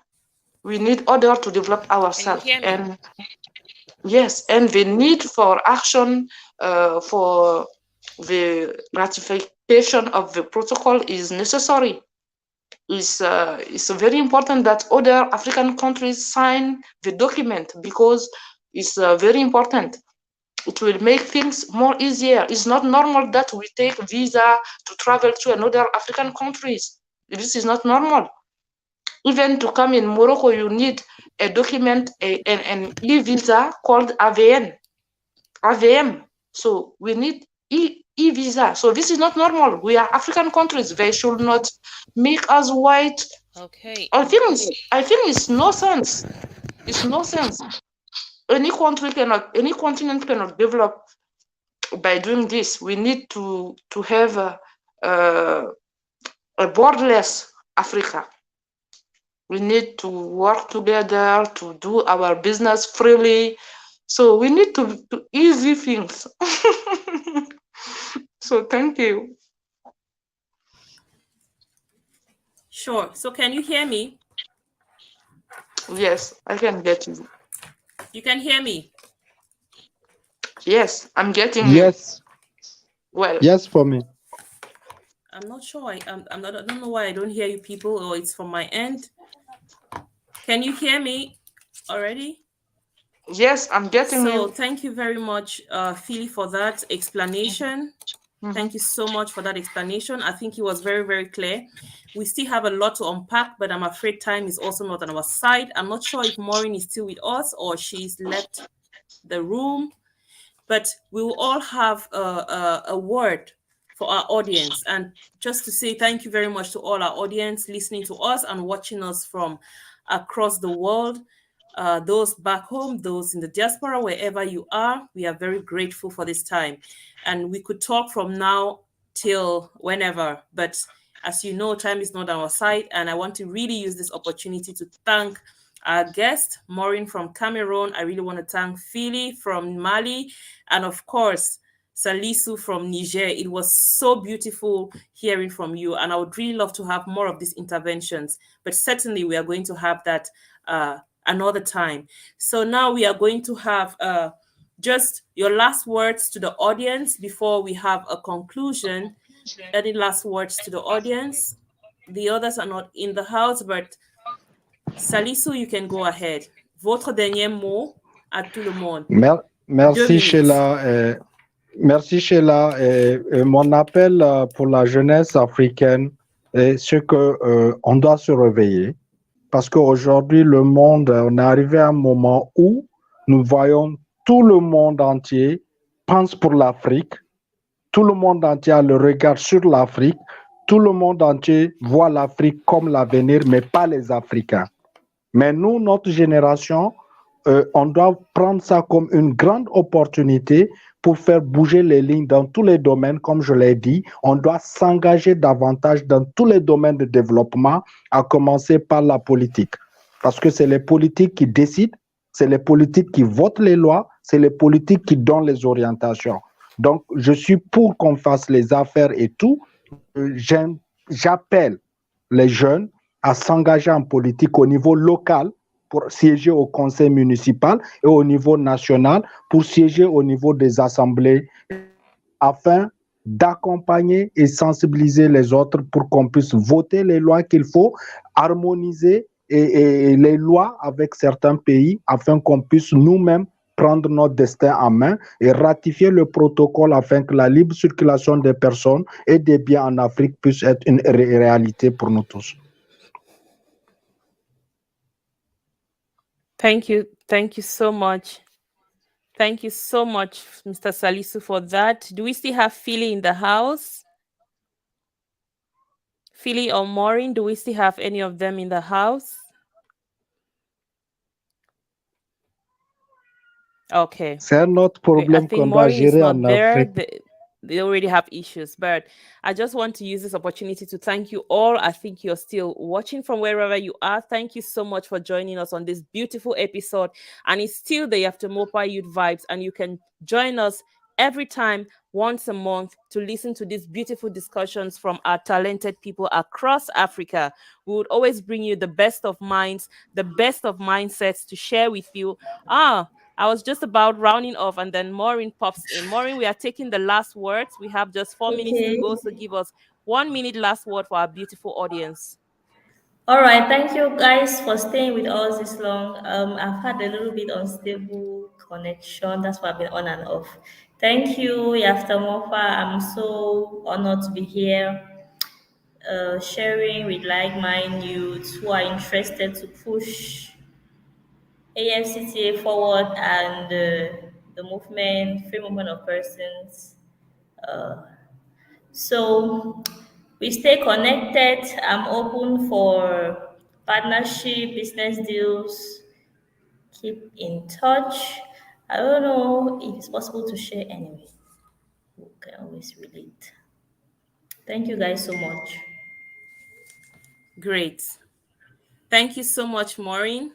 We need other to develop Can you ourselves. hear me? And yes, and the need for action for the ratification of the protocol is necessary. It's very important that other African countries sign the document because it's very important. It will make things more easier. It's not normal that we take visa to travel to another African countries. This is not normal. Even to come in Morocco, you need a document, an e-visa called AVM. So we need e-visa. So this is not normal. We are African countries. They should not make us white. Okay. I think it's no sense. It's no sense. Any continent cannot develop by doing this. We need to have a borderless Africa. We need to work together to do our business freely. So we need to easy things. So thank you. Sure. So can you hear me? Yes, I can get you. You can hear me? Yes, I'm getting you. Yes, Well, yes, for me. I'm not sure. I'm not. I don't know why I don't hear you, people, or it's from my end. Can you hear me already? yes, I'm getting So you. thank you very much, Philly, for that explanation. Thank you so much for that explanation. I think it was very, very clear. We still have a lot to unpack, but I'm afraid time is also not on our side. I'm not sure if Maureen is still with us or she's left the room, but we will all have a word for our audience. And just to say thank you very much to all our audience listening to us and watching us from across the world. Those back home, those in the diaspora, wherever you are, we are very grateful for this time. And we could talk from now till whenever, but as you know, time is not on our side. And I want to really use this opportunity to thank our guest, Maureen from Cameroon. I really want to thank Philly from Mali, and of course, Salisu from Niger. It was so beautiful hearing from you, and I would really love to have more of these interventions. But certainly, we are going to have that another time. So now we are going to have just your last words to the audience before we have a conclusion. Any last words to the audience? The others are not in the house, but Salisu, you can go ahead. Votre dernier mot à tout le monde. Deux Merci minutes. Sheila. Merci Sheila. Mon appel pour la jeunesse africaine est ce que on doit se réveiller parce qu'aujourd'hui le monde, on est arrivé à un moment où nous voyons tout le monde entier pense pour l'Afrique, tout le monde entier a le regard sur l'Afrique, tout le monde entier voit l'Afrique comme l'avenir, mais pas les Africains. Mais nous, notre génération, on doit prendre ça comme une grande opportunité pour faire bouger les lignes dans tous les domaines, comme je l'ai dit. On doit s'engager davantage dans tous les domaines de développement, à commencer par la politique. Parce que c'est les politiques qui décident, c'est les politiques qui votent les lois, c'est les politiques qui donnent les orientations. Donc, je suis pour qu'on fasse les affaires et tout. J'appelle les jeunes à s'engager en politique au niveau local pour siéger au conseil municipal et au niveau national pour siéger au niveau des assemblées afin d'accompagner et sensibiliser les autres pour qu'on puisse voter les lois qu'il faut, harmoniser et les lois avec certains pays afin qu'on puisse nous-mêmes prendre notre destin en main et ratifier le protocole afin que la libre circulation des personnes et des biens en Afrique puisse être une réalité pour nous tous. Thank you. Thank you so much. Thank you so much, Mr. Salisu, for that. Do we still have Philly in the house? Philly or Maureen, do we still have any of them in the house? Okay. C'est un autre Great. I problème think qu'on doit Maureen is gérer not en there. Afrique. They already have issues, but I just want to use this opportunity to thank you all. I think you're still watching from wherever you are. Thank you so much for joining us on this beautiful episode. And it's still the YAFTEMOPA Youth Vibes, and you can join us every time, once a month, to listen to these beautiful discussions from our talented people across Africa. We would always bring you the best of minds, the best of mindsets to share with you. I was just about rounding off, and then Maureen pops in. Maureen, we are taking the last words. We have just 4 minutes to go, Okay. so give us 1 minute last word for our beautiful audience. All right, thank you guys for staying with us this long. I've had a little bit unstable connection. That's why I've been on and off. Thank you, Yaftamofa. I'm so honored to be here, sharing with like-minded youths who are interested to push AFCTA forward and the movement, free movement of persons. So we stay connected. I'm open for partnership, business deals. Keep in touch. I don't know if it's possible to share anyway. We can always relate. Thank you guys so much. Great. Thank you so much, Maureen.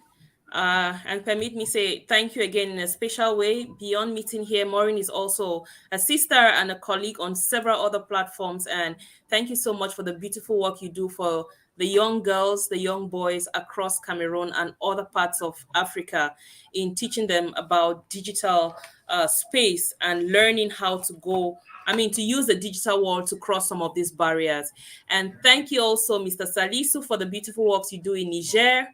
And permit me say thank you again in a special way. Beyond meeting here, Maureen is also a sister and a colleague on several other platforms. And thank you so much for the beautiful work you do for the young girls, the young boys across Cameroon and other parts of Africa in teaching them about digital space and learning how to go. I mean, to use the digital world to cross some of these barriers. And thank you also, Mr. Salisu, for the beautiful works you do in Niger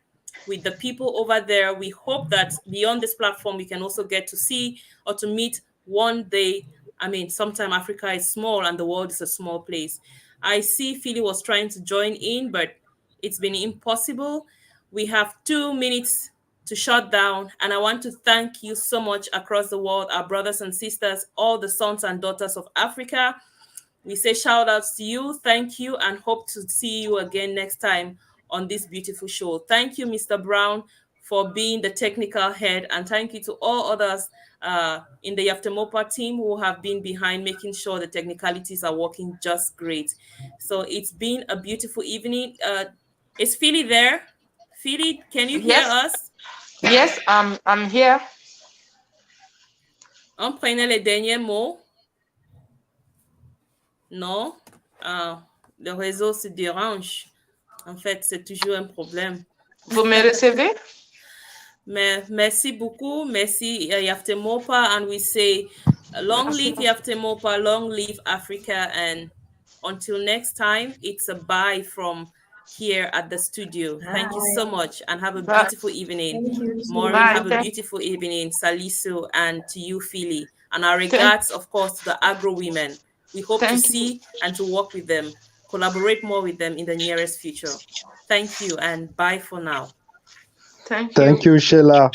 with the people over there. We hope that beyond this platform, we can also get to see or to meet one day. I mean, sometime Africa is small and the world is a small place. I see Philly was trying to join in, but it's been impossible. We have 2 minutes to shut down, and I want to thank you so much across the world, our brothers and sisters, all the sons and daughters of Africa. We say shout outs to you, thank you, and hope to see you again next time on this beautiful show. Thank you, Mr. Brown, for being the technical head, and thank you to all others in the YAFTEMOPA team who have been behind making sure the technicalities are working just great. So it's been a beautiful evening. Is Philly there? Philly, can you hear Yes, us? yes, I'm here. On prenait les derniers mots? Non? Ah, le réseau se dérange. En fait, c'est toujours un problème. Vous me recevez? Mais merci beaucoup. Merci, Yaftemopa. And we say, long Merci. live Yaftemopa, long live Africa. And until next time, it's a bye from here at the studio. Thank you so Bye. much and have a Bye. beautiful evening. Thank you Maureen, Bye. have a too. beautiful evening. Salisu, and to you, Philly. And our Thank, regards, of course, to the agro women. We hope to thank you. see and to work with them, collaborate more with them in the nearest future. Thank you and bye for now. Thank you. Thank you, Sheila.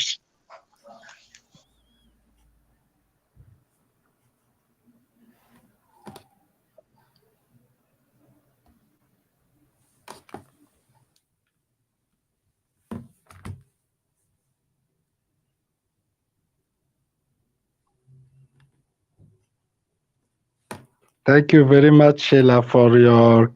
Thank you very much, Sheila, for your